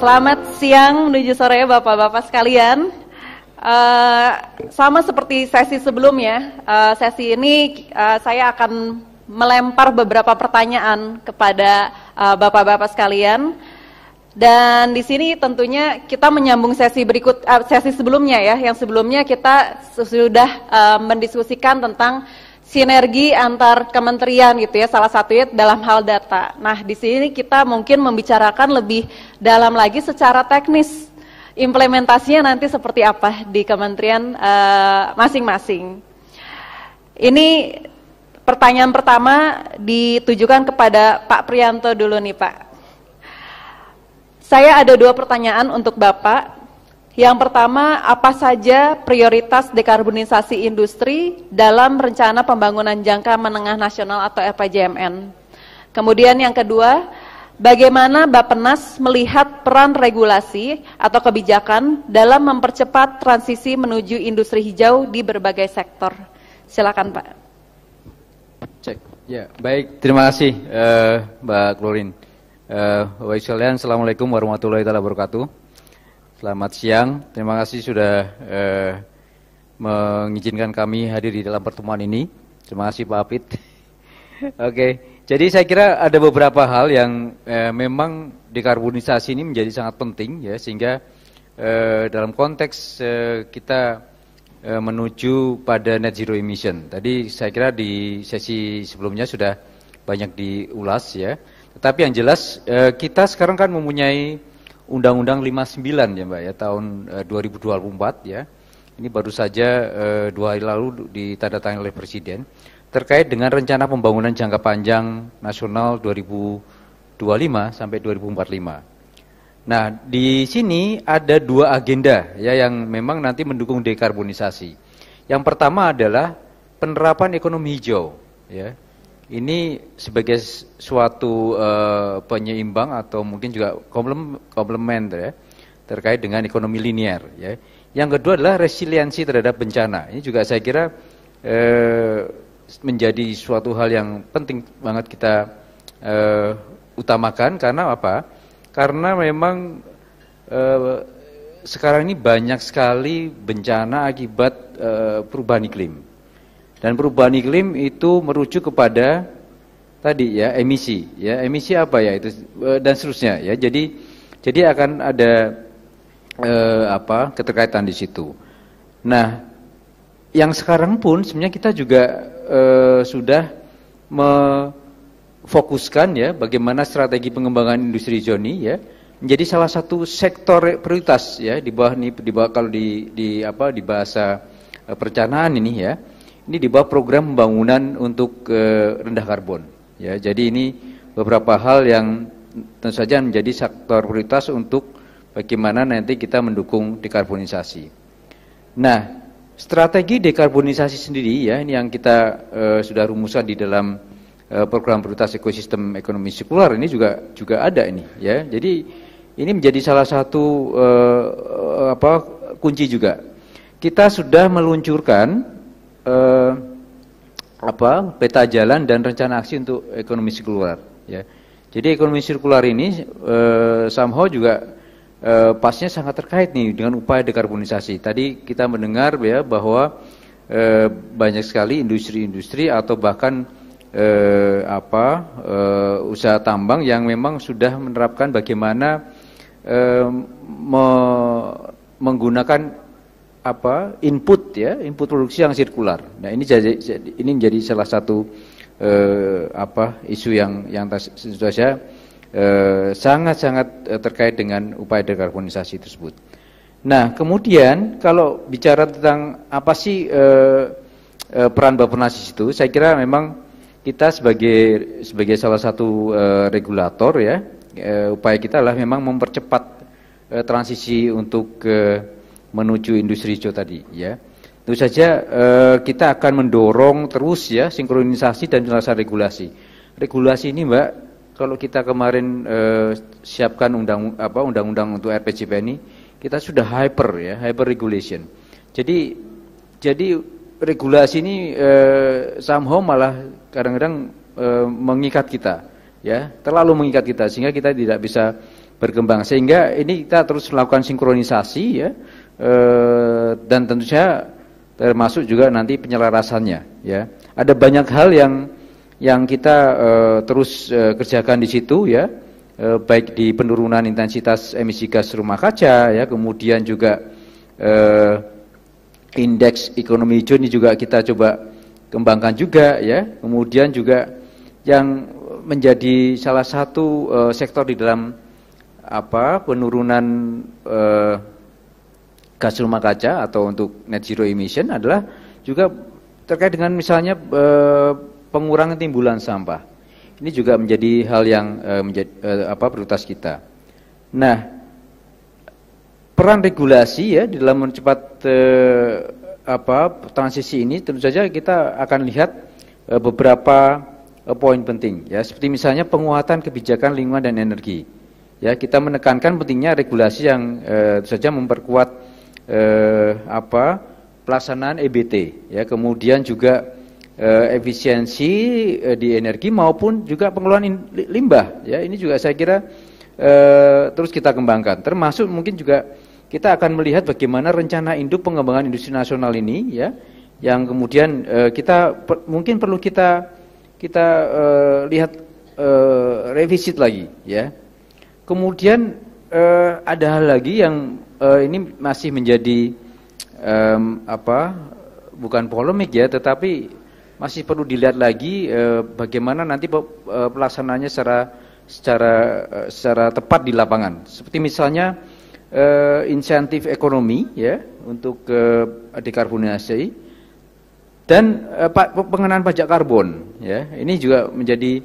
Selamat siang menuju sore Bapak-Bapak sekalian. Sama seperti sesi sebelumnya, sesi ini saya akan melempar beberapa pertanyaan kepada Bapak-Bapak sekalian. Dan di sini tentunya kita menyambung sesi sesi sebelumnya ya, yang sebelumnya kita sudah mendiskusikan tentang sinergi antar kementerian gitu ya, salah satunya dalam hal data. Nah, di sini kita mungkin membicarakan lebih dalam lagi secara teknis implementasinya nanti seperti apa di kementerian masing-masing. Ini pertanyaan pertama ditujukan kepada Pak Priyanto dulu nih Pak. Saya ada 2 pertanyaan untuk Bapak. Yang pertama, apa saja prioritas dekarbonisasi industri dalam rencana pembangunan jangka menengah nasional atau RPJMN? Kemudian yang kedua, bagaimana Bappenas melihat peran regulasi atau kebijakan dalam mempercepat transisi menuju industri hijau di berbagai sektor? Silakan Pak. Cek. Ya, baik. Terima kasih Mbak Klorin. Bapak sekalian, Assalamualaikum warahmatullahi wabarakatuh. Selamat siang, terima kasih sudah mengizinkan kami hadir di dalam pertemuan ini. Terima kasih Pak Apit. Oke, jadi saya kira ada beberapa hal yang memang dekarbonisasi ini menjadi sangat penting ya, sehingga dalam konteks kita menuju pada net zero emission. Tadi saya kira di sesi sebelumnya sudah banyak diulas ya. Tetapi yang jelas kita sekarang kan mempunyai Undang-Undang 59 ya Mbak ya, tahun 2024 ya. Ini baru saja 2 hari lalu ditandatangani oleh Presiden terkait dengan rencana pembangunan jangka panjang nasional 2025 sampai 2045. Nah, di sini ada 2 agenda ya yang memang nanti mendukung dekarbonisasi. Yang pertama adalah penerapan ekonomi hijau ya. Ini sebagai suatu penyeimbang atau mungkin juga komplement ya, terkait dengan ekonomi linear ya. Yang kedua adalah resiliensi terhadap bencana. Ini juga saya kira menjadi suatu hal yang penting banget kita utamakan. Karena apa? Karena memang sekarang ini banyak sekali bencana akibat perubahan iklim. Dan perubahan iklim itu merujuk kepada tadi ya emisi apa ya itu dan seterusnya ya. Jadi akan ada keterkaitan di situ. Nah, yang sekarang pun sebenarnya kita juga sudah memfokuskan ya bagaimana strategi pengembangan industri hijau ini ya menjadi salah satu sektor prioritas ya di bawah kalau di bahasa perencanaan ini ya. Ini di bawah program pembangunan untuk rendah karbon. Ya, jadi ini beberapa hal yang tentu saja menjadi sektor prioritas untuk bagaimana nanti kita mendukung dekarbonisasi. Nah, strategi dekarbonisasi sendiri ya, ini yang kita sudah rumuskan di dalam program prioritas ekosistem ekonomi sirkular ini juga ada ini ya. Jadi ini menjadi salah satu kunci juga. Kita sudah meluncurkan peta jalan dan rencana aksi untuk ekonomi sirkular ya. Jadi ekonomi sirkular ini somehow juga pasnya sangat terkait nih dengan upaya dekarbonisasi. Tadi kita mendengar ya bahwa banyak sekali industri-industri atau bahkan usaha tambang yang memang sudah menerapkan bagaimana menggunakan input produksi yang sirkular. Nah, ini menjadi salah satu isu yang tentu saja sangat terkait dengan upaya dekarbonisasi tersebut. Nah, kemudian kalau bicara tentang apa sih peran Bappenas itu, saya kira memang kita sebagai salah satu regulator ya, upaya kita adalah memang mempercepat transisi untuk menuju industri hijau tadi ya. Tentu saja kita akan mendorong terus ya sinkronisasi dan penjelasan regulasi. Regulasi ini Mbak, kalau kita kemarin siapkan undang-undang untuk RPJP ini, kita sudah hyper regulation. Jadi regulasi ini somehow malah kadang-kadang mengikat kita ya, terlalu mengikat kita sehingga kita tidak bisa berkembang. Sehingga ini kita terus melakukan sinkronisasi ya, dan tentu saja termasuk juga nanti penyelarasannya ya. Ada banyak hal yang kita terus kerjakan di situ ya, baik di penurunan intensitas emisi gas rumah kaca ya, kemudian juga indeks ekonomi hijau ini juga kita coba kembangkan juga ya, kemudian juga yang menjadi salah satu sektor di dalam penurunan gas rumah kaca atau untuk net zero emission adalah juga terkait dengan misalnya pengurangan timbulan sampah. Ini juga menjadi hal yang menjadi prioritas kita. Nah, peran regulasi ya di dalam mempercepat transisi ini tentu saja kita akan lihat beberapa poin penting ya, seperti misalnya penguatan kebijakan lingkungan dan energi. Ya, kita menekankan pentingnya regulasi yang tentu saja memperkuat pelaksanaan EBT ya, kemudian juga efisiensi di energi maupun juga pengelolaan limbah ya. Ini juga saya kira terus kita kembangkan. Termasuk mungkin juga kita akan melihat bagaimana rencana induk pengembangan industri nasional ini ya, yang kemudian mungkin perlu kita lihat revisit lagi ya. Kemudian ada hal lagi yang ini masih menjadi bukan polemik ya, tetapi masih perlu dilihat lagi bagaimana nanti pelaksanaannya secara tepat di lapangan. Seperti misalnya insentif ekonomi ya untuk dekarbonasi dan pengenaan pajak karbon ya. Ini juga menjadi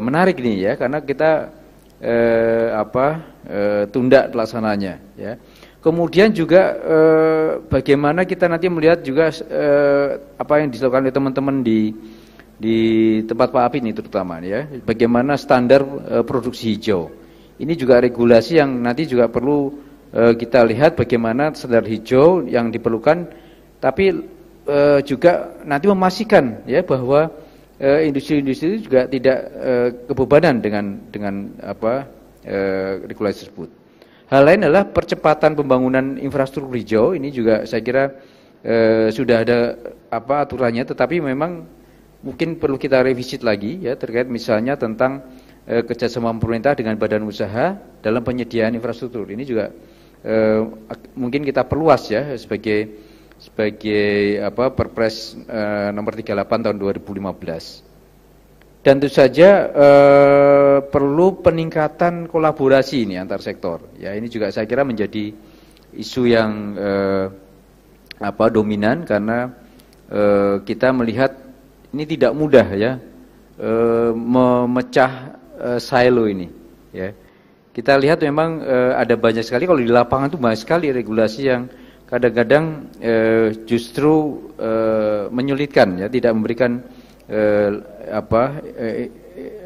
menarik nih ya, karena kita tunda pelaksananya ya. Kemudian juga bagaimana kita nanti melihat juga apa yang dilakukan oleh teman-teman di tempat Pak Apit ini terutama ya, bagaimana standar produksi hijau. Ini juga regulasi yang nanti juga perlu kita lihat bagaimana standar hijau yang diperlukan, tapi juga nanti memastikan ya bahwa industri-industri itu juga tidak kebebanan dengan regulasi tersebut. Hal lain adalah percepatan pembangunan infrastruktur hijau. Ini juga saya kira sudah ada aturannya, tetapi memang mungkin perlu kita revisit lagi ya, terkait misalnya tentang kerjasama pemerintah dengan badan usaha dalam penyediaan infrastruktur. Ini juga mungkin kita perluas ya sebagai Perpres nomor 38 tahun 2015. Dan tentu saja perlu peningkatan kolaborasi ini antar sektor. Ya, ini juga saya kira menjadi isu yang dominan, karena kita melihat ini tidak mudah ya memecah silo ini. Ya, kita lihat memang ada banyak sekali, kalau di lapangan itu banyak sekali regulasi yang kadang-kadang justru menyulitkan ya, tidak memberikan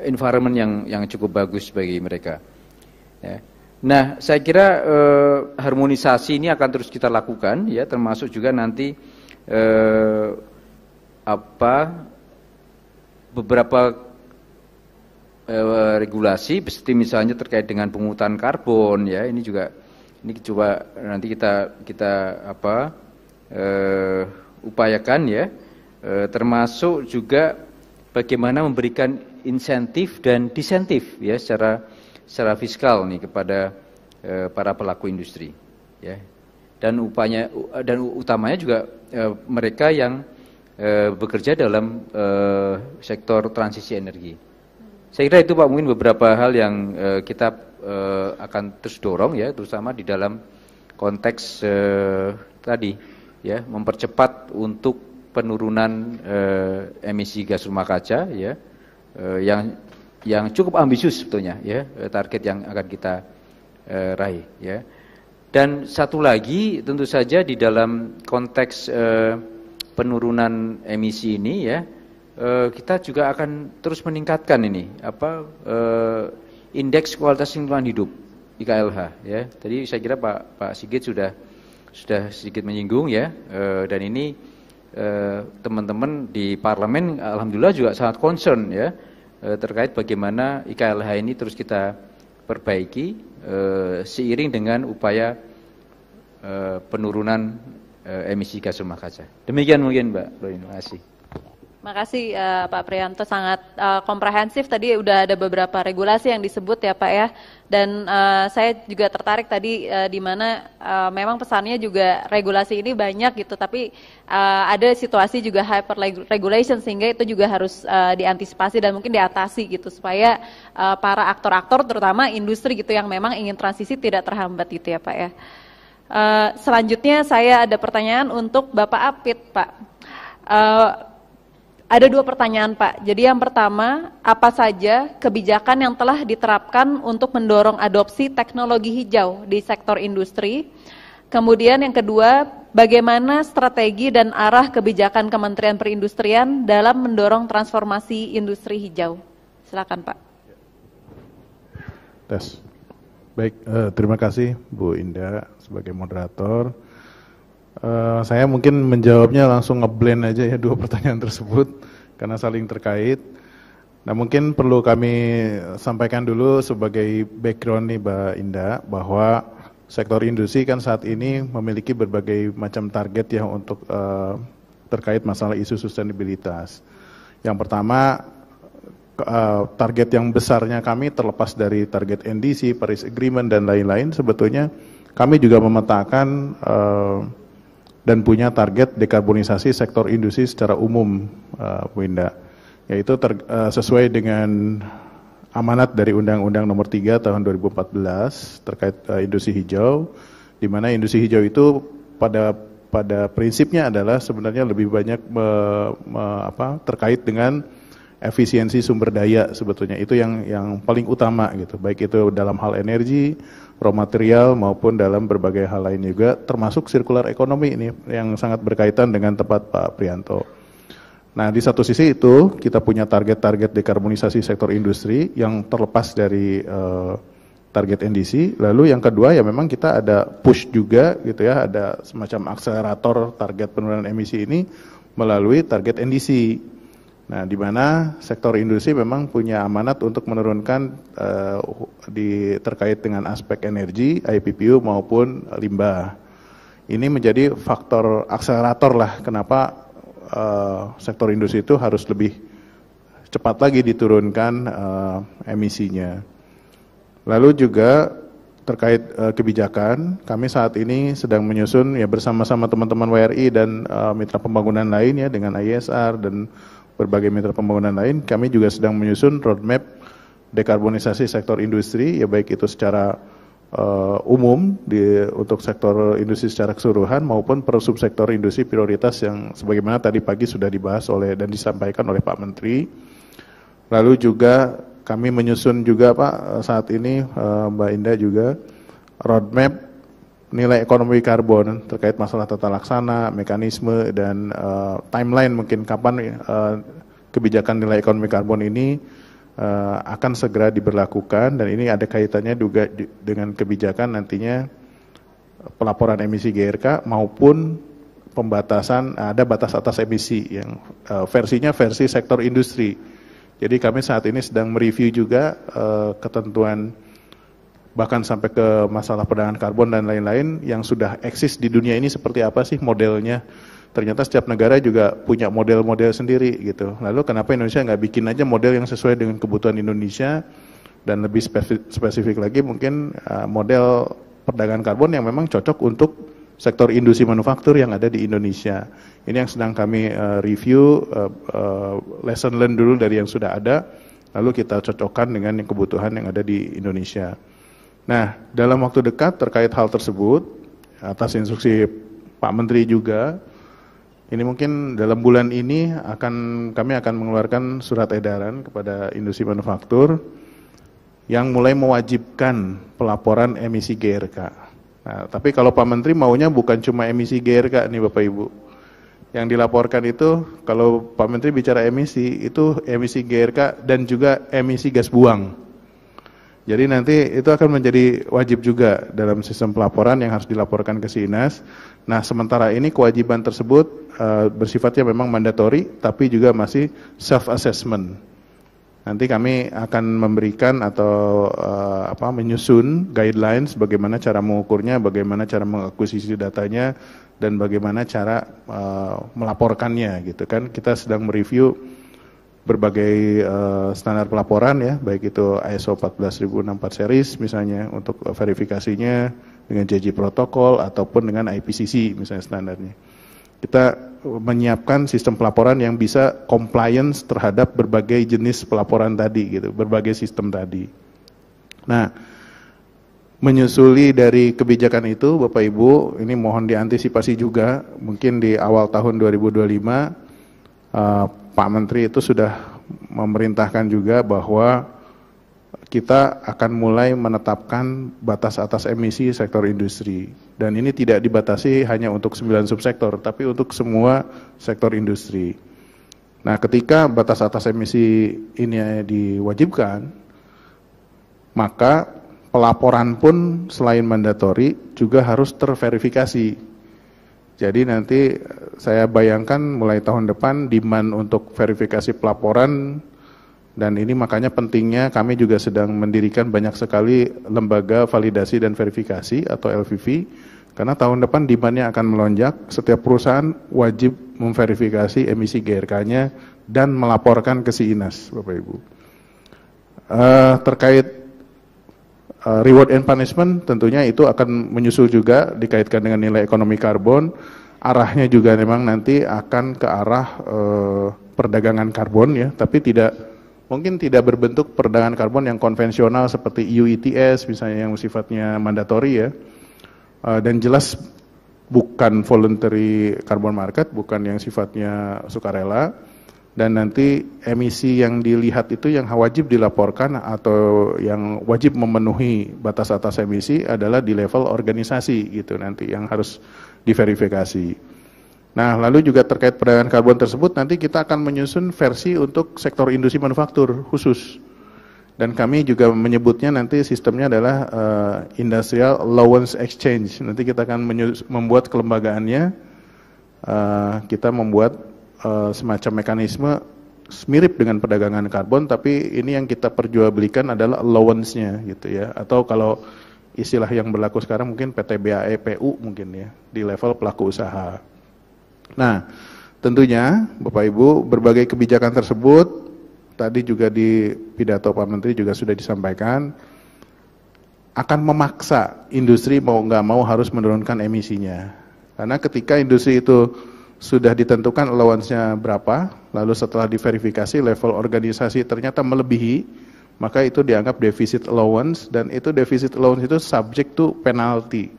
environment yang cukup bagus bagi mereka. Ya. Nah, saya kira harmonisasi ini akan terus kita lakukan ya, termasuk juga nanti beberapa regulasi seperti misalnya terkait dengan pungutan karbon ya, ini coba nanti kita upayakan ya, termasuk juga bagaimana memberikan insentif dan disentif ya secara fiskal nih kepada para pelaku industri ya, dan utamanya juga mereka yang bekerja dalam sektor transisi energi. Saya kira itu Pak, mungkin beberapa hal yang kita akan terus dorong ya, terutama di dalam konteks tadi ya, mempercepat untuk penurunan emisi gas rumah kaca ya, yang cukup ambisius sebetulnya ya, target yang akan kita raih ya. Dan satu lagi tentu saja di dalam konteks penurunan emisi ini ya, kita juga akan terus meningkatkan ini indeks kualitas lingkungan hidup IKLH ya. Tadi saya kira Pak Sigit sudah sedikit menyinggung ya, dan ini teman-teman di parlemen alhamdulillah juga sangat concern ya terkait bagaimana IKLH ini terus kita perbaiki seiring dengan upaya penurunan emisi gas rumah kaca. Demikian mungkin Mbak Roy, terima kasih. Makasih Pak Prianto, sangat komprehensif. Tadi udah ada beberapa regulasi yang disebut ya Pak ya. Dan saya juga tertarik tadi di mana memang pesannya juga regulasi ini banyak gitu, tapi ada situasi juga hyper regulation sehingga itu juga harus diantisipasi dan mungkin diatasi gitu supaya para aktor-aktor terutama industri gitu yang memang ingin transisi tidak terhambat gitu ya Pak ya. Selanjutnya saya ada pertanyaan untuk Bapak Apit Pak. Ada 2 pertanyaan Pak. Jadi yang pertama, apa saja kebijakan yang telah diterapkan untuk mendorong adopsi teknologi hijau di sektor industri? Kemudian yang kedua, bagaimana strategi dan arah kebijakan Kementerian Perindustrian dalam mendorong transformasi industri hijau? Silakan Pak. Tes. Baik, terima kasih Bu Indah sebagai moderator. Saya mungkin menjawabnya langsung ngeblend aja ya 2 pertanyaan tersebut karena saling terkait. Nah mungkin perlu kami sampaikan dulu sebagai background nih Mbak Indah bahwa sektor industri kan saat ini memiliki berbagai macam target ya untuk terkait masalah isu sustainabilitas. Yang pertama target yang besarnya kami terlepas dari target NDC, Paris Agreement dan lain-lain, sebetulnya kami juga memetakan dan punya target dekarbonisasi sektor industri secara umum, Bu Indah, yaitu sesuai dengan amanat dari Undang-Undang Nomor 3 Tahun 2014 terkait industri hijau, di mana industri hijau itu pada prinsipnya adalah sebenarnya lebih banyak terkait dengan efisiensi sumber daya sebetulnya, itu yang paling utama gitu, baik itu dalam hal energi, raw material maupun dalam berbagai hal lain juga, termasuk sirkular ekonomi ini yang sangat berkaitan dengan tempat Pak Prianto. Nah di satu sisi itu kita punya target-target dekarbonisasi sektor industri yang terlepas dari target NDC. Lalu yang kedua ya memang kita ada push juga gitu ya, ada semacam akselerator target penurunan emisi ini melalui target NDC. Nah, di mana sektor industri memang punya amanat untuk menurunkan terkait dengan aspek energi, IPPU maupun limbah. Ini menjadi faktor akselerator lah kenapa sektor industri itu harus lebih cepat lagi diturunkan emisinya. Lalu juga terkait kebijakan, kami saat ini sedang menyusun ya bersama-sama teman-teman WRI dan mitra pembangunan lain ya dengan ISR dan berbagai mitra pembangunan lain, kami juga sedang menyusun roadmap dekarbonisasi sektor industri, ya baik itu secara umum untuk sektor industri secara keseluruhan maupun per subsektor industri prioritas yang sebagaimana tadi pagi sudah dibahas dan disampaikan oleh Pak Menteri. Lalu juga kami menyusun juga Pak saat ini Mbak Indah juga roadmap nilai ekonomi karbon terkait masalah tata laksana, mekanisme, dan timeline mungkin kapan kebijakan nilai ekonomi karbon ini akan segera diberlakukan, dan ini ada kaitannya juga dengan kebijakan nantinya pelaporan emisi GRK maupun pembatasan, ada batas atas emisi yang versinya versi sektor industri. Jadi kami saat ini sedang mereview juga ketentuan bahkan sampai ke masalah perdagangan karbon dan lain-lain yang sudah eksis di dunia ini seperti apa sih modelnya. Ternyata setiap negara juga punya model-model sendiri gitu. Lalu kenapa Indonesia nggak bikin aja model yang sesuai dengan kebutuhan Indonesia, dan lebih spesifik lagi mungkin model perdagangan karbon yang memang cocok untuk sektor industri manufaktur yang ada di Indonesia. Ini yang sedang kami review, lesson learn dulu dari yang sudah ada, lalu kita cocokkan dengan yang kebutuhan yang ada di Indonesia. Nah, dalam waktu dekat terkait hal tersebut, atas instruksi Pak Menteri juga, ini mungkin dalam bulan ini kami akan mengeluarkan surat edaran kepada industri manufaktur yang mulai mewajibkan pelaporan emisi GRK. Nah, tapi kalau Pak Menteri maunya bukan cuma emisi GRK nih Bapak Ibu. Yang dilaporkan itu, kalau Pak Menteri bicara emisi, itu emisi GRK dan juga emisi gas buang. Jadi nanti itu akan menjadi wajib juga dalam sistem pelaporan yang harus dilaporkan ke SINAS. Nah sementara ini kewajiban tersebut bersifatnya memang mandatori, tapi juga masih self-assessment. Nanti kami akan memberikan atau menyusun guidelines bagaimana cara mengukurnya, bagaimana cara mengakuisisi datanya, dan bagaimana cara melaporkannya gitu kan. Kita sedang mereview berbagai standar pelaporan ya, baik itu ISO 14064 series misalnya untuk verifikasinya dengan JJ protokol ataupun dengan IPCC misalnya standarnya. Kita menyiapkan sistem pelaporan yang bisa compliance terhadap berbagai jenis pelaporan tadi gitu, berbagai sistem tadi. Nah, menyusuli dari kebijakan itu Bapak Ibu, ini mohon diantisipasi juga, mungkin di awal tahun 2025 Pak Menteri itu sudah memerintahkan juga bahwa kita akan mulai menetapkan batas atas emisi sektor industri. Dan ini tidak dibatasi hanya untuk 9 subsektor, tapi untuk semua sektor industri. Nah, ketika batas atas emisi ini diwajibkan, maka pelaporan pun selain mandatori juga harus terverifikasi. Jadi nanti saya bayangkan mulai tahun depan demand untuk verifikasi pelaporan, dan ini makanya pentingnya kami juga sedang mendirikan banyak sekali lembaga validasi dan verifikasi atau LVV, karena tahun depan demandnya akan melonjak, setiap perusahaan wajib memverifikasi emisi GRK-nya dan melaporkan ke SIINAS, Bapak Ibu. Terkait reward and punishment, tentunya itu akan menyusul juga dikaitkan dengan nilai ekonomi karbon, arahnya juga memang nanti akan ke arah perdagangan karbon ya, tapi mungkin tidak berbentuk perdagangan karbon yang konvensional seperti EU ETS misalnya yang sifatnya mandatori ya, dan jelas bukan voluntary carbon market, bukan yang sifatnya sukarela, dan nanti emisi yang dilihat itu yang wajib dilaporkan atau yang wajib memenuhi batas atas emisi adalah di level organisasi gitu nanti yang harus diverifikasi. Nah, lalu juga terkait perdagangan karbon tersebut nanti kita akan menyusun versi untuk sektor industri manufaktur khusus. Dan kami juga menyebutnya nanti sistemnya adalah Industrial Allowance Exchange. Nanti kita akan membuat kelembagaannya, kita membuat semacam mekanisme mirip dengan perdagangan karbon, tapi ini yang kita perjualbelikan adalah allowance-nya gitu ya. Atau kalau istilah yang berlaku sekarang mungkin PTBAE PU mungkin ya, di level pelaku usaha. Nah, tentunya Bapak Ibu berbagai kebijakan tersebut tadi juga di pidato Pak Menteri juga sudah disampaikan akan memaksa industri mau nggak mau harus menurunkan emisinya. Karena ketika industri itu sudah ditentukan allowance-nya berapa, lalu setelah diverifikasi level organisasi ternyata melebihi, maka itu dianggap deficit allowance, dan itu deficit allowance itu subject to penalty.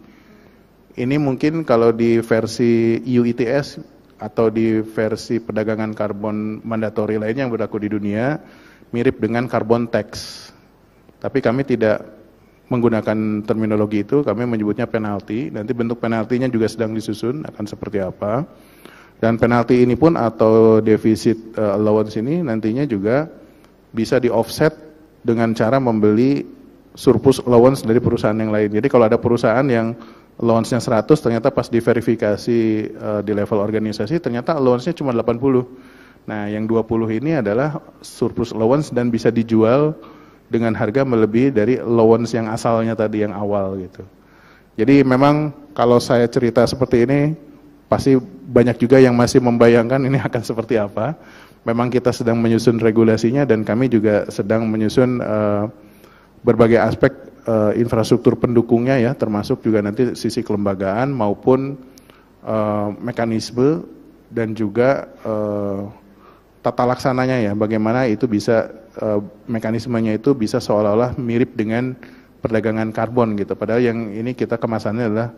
Ini mungkin kalau di versi EU ETS atau di versi perdagangan karbon mandatori lainnya yang berlaku di dunia mirip dengan carbon tax. Tapi kami tidak menggunakan terminologi itu, kami menyebutnya penalti. Nanti bentuk penaltinya juga sedang disusun akan seperti apa. Dan penalti ini pun atau deficit allowance ini nantinya juga bisa di offset dengan cara membeli surplus allowance dari perusahaan yang lain. Jadi kalau ada perusahaan yang allowance-nya 100, ternyata pas diverifikasi di level organisasi, ternyata allowance-nya cuma 80. Nah, yang 20 ini adalah surplus allowance dan bisa dijual dengan harga melebihi dari allowance yang asalnya tadi, yang awal gitu. Jadi memang kalau saya cerita seperti ini, pasti banyak juga yang masih membayangkan ini akan seperti apa. Memang kita sedang menyusun regulasinya, dan kami juga sedang menyusun berbagai aspek infrastruktur pendukungnya ya, termasuk juga nanti sisi kelembagaan maupun mekanisme dan juga tata laksananya ya, bagaimana itu bisa mekanismenya itu bisa seolah-olah mirip dengan perdagangan karbon gitu. Padahal yang ini kita kemasannya adalah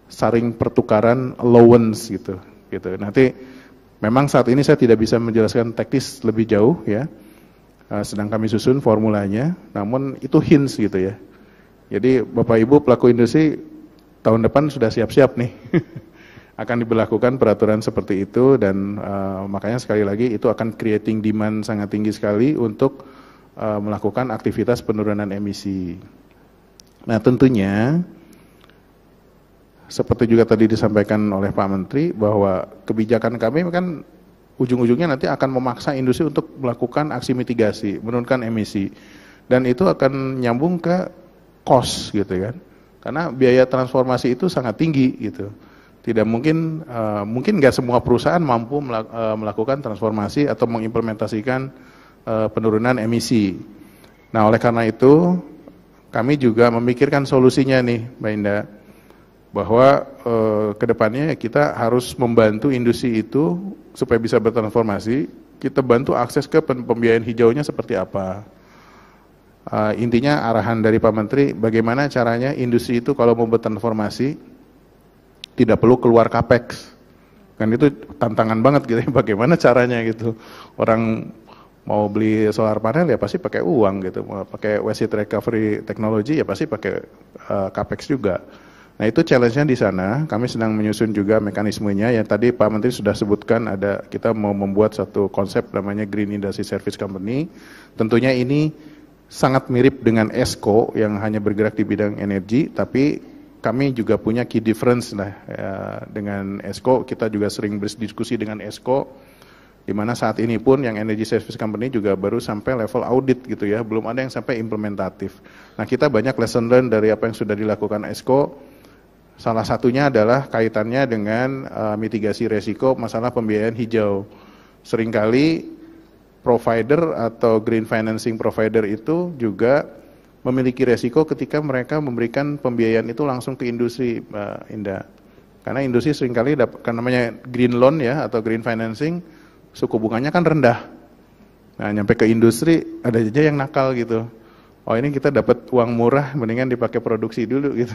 saring pertukaran allowance gitu. Nanti memang saat ini saya tidak bisa menjelaskan teknis lebih jauh ya. Sedang kami susun formulanya, namun itu hints gitu ya. Jadi Bapak Ibu pelaku industri tahun depan sudah siap-siap nih akan diberlakukan peraturan seperti itu, dan makanya sekali lagi itu akan creating demand sangat tinggi sekali untuk melakukan aktivitas penurunan emisi. Nah, tentunya seperti juga tadi disampaikan oleh Pak Menteri bahwa kebijakan kami kan ujung-ujungnya nanti akan memaksa industri untuk melakukan aksi mitigasi, menurunkan emisi. Dan itu akan nyambung ke cost gitu kan. Karena biaya transformasi itu sangat tinggi gitu. Tidak mungkin, mungkin nggak semua perusahaan mampu melakukan transformasi atau mengimplementasikan penurunan emisi. Nah, oleh karena itu kami juga memikirkan solusinya nih, Mbak Indah, bahwa kedepannya kita harus membantu industri itu supaya bisa bertransformasi. Kita bantu akses ke pembiayaan hijaunya seperti apa. Intinya arahan dari Pak Menteri, bagaimana caranya industri itu kalau mau bertransformasi tidak perlu keluar capex. Kan itu tantangan banget gitu, bagaimana caranya gitu. Orang mau beli solar panel ya pasti pakai uang gitu, mau pakai waste recovery technology ya pasti pakai capex juga. Nah itu challenge-nya di sana, kami sedang menyusun juga mekanismenya yang tadi Pak Menteri sudah sebutkan, ada kita mau membuat satu konsep namanya Green Industry Service Company. Tentunya ini sangat mirip dengan ESCO yang hanya bergerak di bidang energi, tapi kami juga punya key difference lah dengan ESCO. Kita juga sering berdiskusi dengan ESCO, di mana saat ini pun yang Energy Service Company juga baru sampai level audit gitu ya, belum ada yang sampai implementatif. Nah kita banyak lesson learn dari apa yang sudah dilakukan ESCO. Salah satunya adalah kaitannya dengan mitigasi resiko masalah pembiayaan hijau. Seringkali provider atau green financing provider itu juga memiliki resiko ketika mereka memberikan pembiayaan itu langsung ke industri, Mbak Indah. Karena industri seringkali kan namanya green loan ya atau green financing, suku bunganya kan rendah. Nah, nyampe ke industri ada aja yang nakal gitu. Oh ini kita dapat uang murah, mendingan dipakai produksi dulu gitu,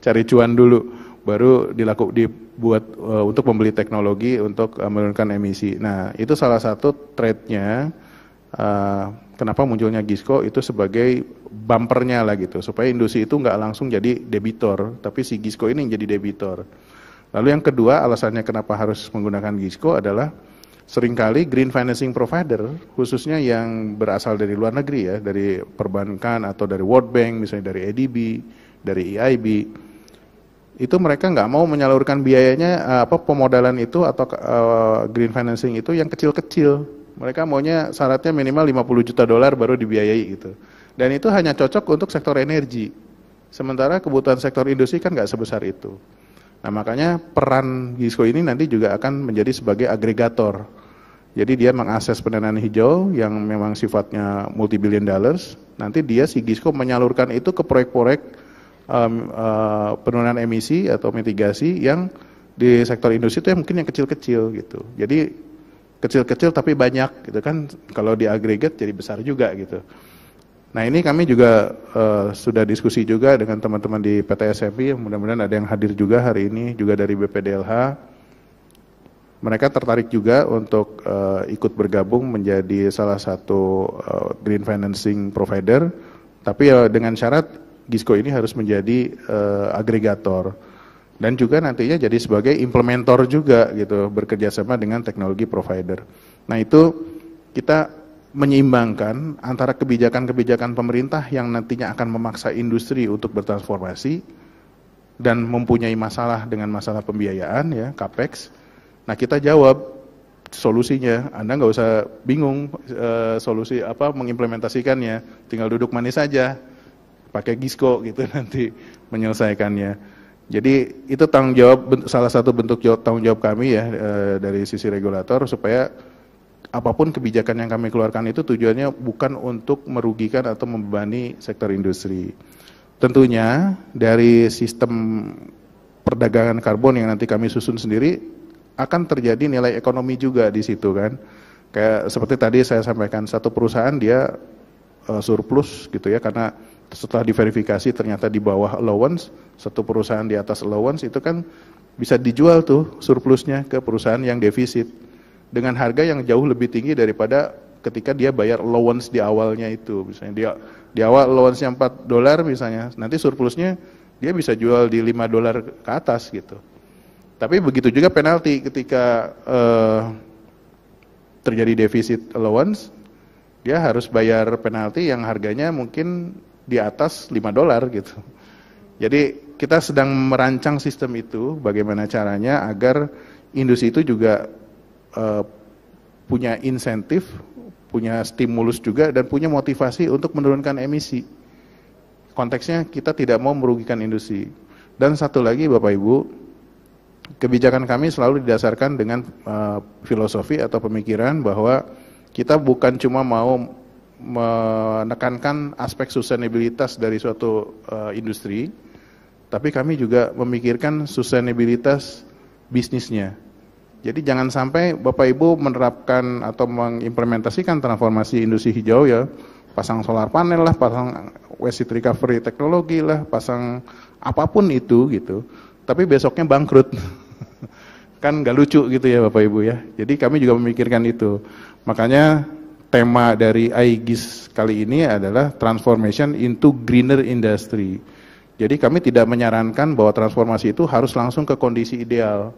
cari cuan dulu, baru dibuat untuk membeli teknologi untuk menurunkan emisi. Nah itu salah satu trade-nya, kenapa munculnya GISCO itu sebagai bumpernya lah gitu, supaya industri itu nggak langsung jadi debitor, tapi si GISCO ini yang jadi debitor. Lalu yang kedua alasannya kenapa harus menggunakan GISCO adalah seringkali green financing provider, khususnya yang berasal dari luar negeri ya, dari perbankan atau dari World Bank, misalnya dari ADB, dari EIB, itu mereka nggak mau menyalurkan biayanya, pemodalan itu atau green financing itu yang kecil-kecil. Mereka maunya syaratnya minimal 50 juta dolar baru dibiayai gitu. Dan itu hanya cocok untuk sektor energi. Sementara kebutuhan sektor industri kan nggak sebesar itu. Nah makanya peran GISCO ini nanti juga akan menjadi sebagai agregator. Jadi dia mengakses pendanaan hijau yang memang sifatnya multi-billion dollars. Nanti dia si GISCO menyalurkan itu ke proyek-proyek penurunan emisi atau mitigasi yang di sektor industri itu yang mungkin yang kecil-kecil gitu. Jadi kecil-kecil tapi banyak gitu kan, kalau diagregat jadi besar juga gitu. Nah ini kami juga sudah diskusi juga dengan teman-teman di PT SMI, mudah-mudahan ada yang hadir juga hari ini, juga dari BPDLH. Mereka tertarik juga untuk ikut bergabung menjadi salah satu green financing provider, tapi dengan syarat GISCO ini harus menjadi agregator. Dan juga nantinya jadi sebagai implementer juga gitu, bekerjasama dengan teknologi provider. Nah itu kita menyeimbangkan antara kebijakan-kebijakan pemerintah yang nantinya akan memaksa industri untuk bertransformasi dan mempunyai masalah dengan masalah pembiayaan ya, capex. Nah kita jawab solusinya, Anda nggak usah bingung solusi apa mengimplementasikannya, tinggal duduk manis saja, pakai GISCO gitu nanti menyelesaikannya. Jadi itu tanggung jawab, salah satu bentuk tanggung jawab kami ya dari sisi regulator, supaya apapun kebijakan yang kami keluarkan itu tujuannya bukan untuk merugikan atau membebani sektor industri. Tentunya dari sistem perdagangan karbon yang nanti kami susun sendiri akan terjadi nilai ekonomi juga di situ kan. Kayak seperti tadi saya sampaikan, satu perusahaan dia surplus gitu ya, karena setelah diverifikasi ternyata di bawah allowance, satu perusahaan di atas allowance itu kan bisa dijual tuh surplusnya ke perusahaan yang defisit dengan harga yang jauh lebih tinggi daripada ketika dia bayar allowance di awalnya itu. Misalnya dia di awal allowance-nya $4 misalnya, nanti surplusnya dia bisa jual di $5 ke atas gitu. Tapi begitu juga penalti ketika terjadi defisit allowance, dia harus bayar penalti yang harganya mungkin di atas $5 gitu. Jadi kita sedang merancang sistem itu, bagaimana caranya agar industri itu juga punya insentif, punya stimulus juga, dan punya motivasi untuk menurunkan emisi. Konteksnya kita tidak mau merugikan industri. Dan satu lagi Bapak Ibu, kebijakan kami selalu didasarkan dengan filosofi atau pemikiran bahwa kita bukan cuma mau menekankan aspek sustainabilitas dari suatu industri, tapi kami juga memikirkan sustainabilitas bisnisnya. Jadi jangan sampai Bapak Ibu menerapkan atau mengimplementasikan transformasi industri hijau ya, pasang solar panel lah, pasang waste heat recovery teknologi lah, pasang apapun itu gitu. Tapi besoknya bangkrut. Kan nggak lucu gitu ya Bapak Ibu ya. Jadi kami juga memikirkan itu. Makanya tema dari IGIS kali ini adalah transformation into greener industry. Jadi kami tidak menyarankan bahwa transformasi itu harus langsung ke kondisi ideal.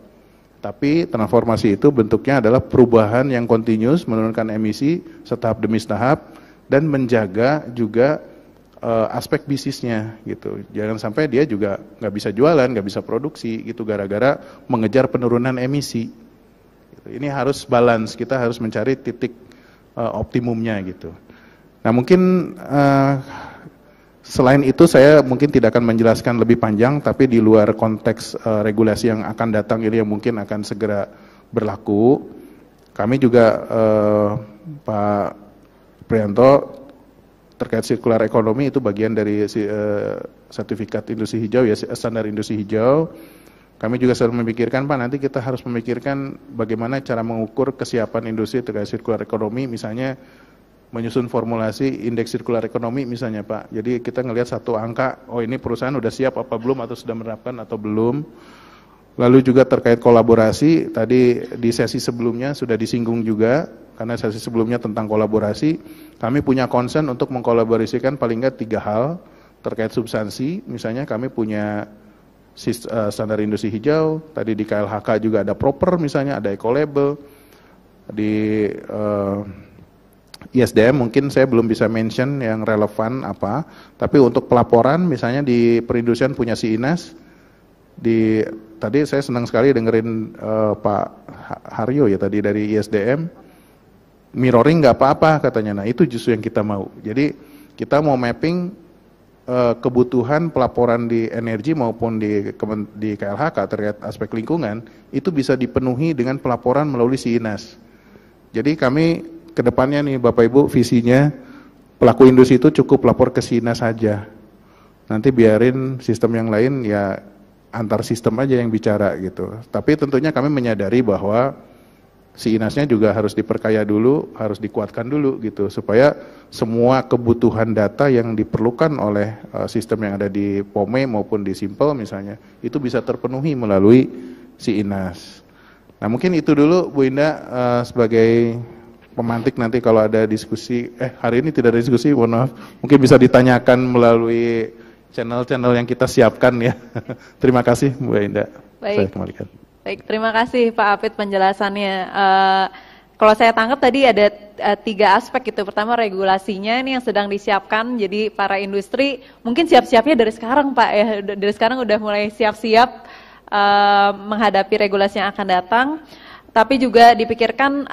Tapi transformasi itu bentuknya adalah perubahan yang continuous, menurunkan emisi setahap demi setahap, dan menjaga juga aspek bisnisnya gitu. Jangan sampai dia juga nggak bisa jualan, nggak bisa produksi gitu gara-gara mengejar penurunan emisi. Gitu. Ini harus balance, kita harus mencari titik optimumnya gitu. Nah mungkin selain itu saya mungkin tidak akan menjelaskan lebih panjang, tapi di luar konteks regulasi yang akan datang ini yang mungkin akan segera berlaku, kami juga Pak Prianto terkait sirkular ekonomi itu bagian dari sertifikat industri hijau ya, standar industri hijau. Kami juga selalu memikirkan Pak, nanti kita harus memikirkan bagaimana cara mengukur kesiapan industri terkait sirkular ekonomi, misalnya menyusun formulasi indeks sirkular ekonomi misalnya Pak. Jadi kita ngelihat satu angka, oh ini perusahaan udah siap apa belum atau sudah menerapkan atau belum. Lalu juga terkait kolaborasi, tadi di sesi sebelumnya sudah disinggung juga, karena sesi sebelumnya tentang kolaborasi, kami punya concern untuk mengkolaborasikan paling nggak 3 hal terkait substansi. Misalnya kami punya standar industri hijau, tadi di KLHK juga ada proper misalnya, ada eco-label, di ISDM mungkin saya belum bisa mention yang relevan apa, tapi untuk pelaporan misalnya di perindustrian punya SIINAS, tadi saya senang sekali dengerin Pak Haryo ya tadi dari ISDM, mirroring nggak apa-apa katanya, nah itu justru yang kita mau. Jadi kita mau mapping kebutuhan pelaporan di energi maupun di KLHK terkait aspek lingkungan, itu bisa dipenuhi dengan pelaporan melalui SIINAS. Jadi kami kedepannya nih Bapak Ibu visinya pelaku industri itu cukup lapor ke SIINAS saja. Nanti biarin sistem yang lain ya antar sistem aja yang bicara gitu. Tapi tentunya kami menyadari bahwa SIINAS-nya juga harus diperkaya dulu, harus dikuatkan dulu gitu supaya semua kebutuhan data yang diperlukan oleh sistem yang ada di POME maupun di Simpel misalnya itu bisa terpenuhi melalui SIINAS. Nah mungkin itu dulu Bu Indah sebagai pemantik, nanti kalau ada diskusi, hari ini tidak ada diskusi, mohon maaf, mungkin bisa ditanyakan melalui channel-channel yang kita siapkan ya. Terima kasih Bu Indah. Baik. Saya kembalikan. Baik, terima kasih Pak Apit penjelasannya. Kalau saya tangkap tadi ada 3 aspek gitu. Pertama regulasinya ini yang sedang disiapkan, jadi para industri mungkin siap-siapnya dari sekarang Pak ya, dari sekarang udah mulai siap-siap menghadapi regulasi yang akan datang. Tapi juga dipikirkan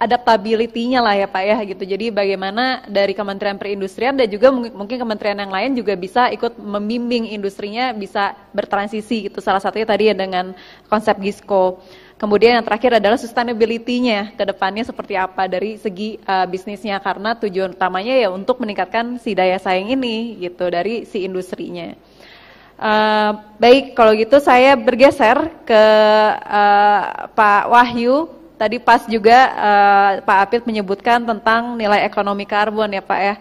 adaptability-nya lah ya Pak ya gitu. Jadi bagaimana dari Kementerian Perindustrian dan juga mungkin kementerian yang lain juga bisa ikut membimbing industrinya bisa bertransisi gitu. Salah satunya tadi ya dengan konsep GISCO. Kemudian yang terakhir adalah sustainability-nya ke depannya seperti apa dari segi bisnisnya, karena tujuan utamanya ya untuk meningkatkan si daya saing ini gitu dari si industrinya. Baik, kalau gitu saya bergeser ke Pak Wahyu. Tadi pas juga Pak Apit menyebutkan tentang nilai ekonomi karbon ya Pak ya.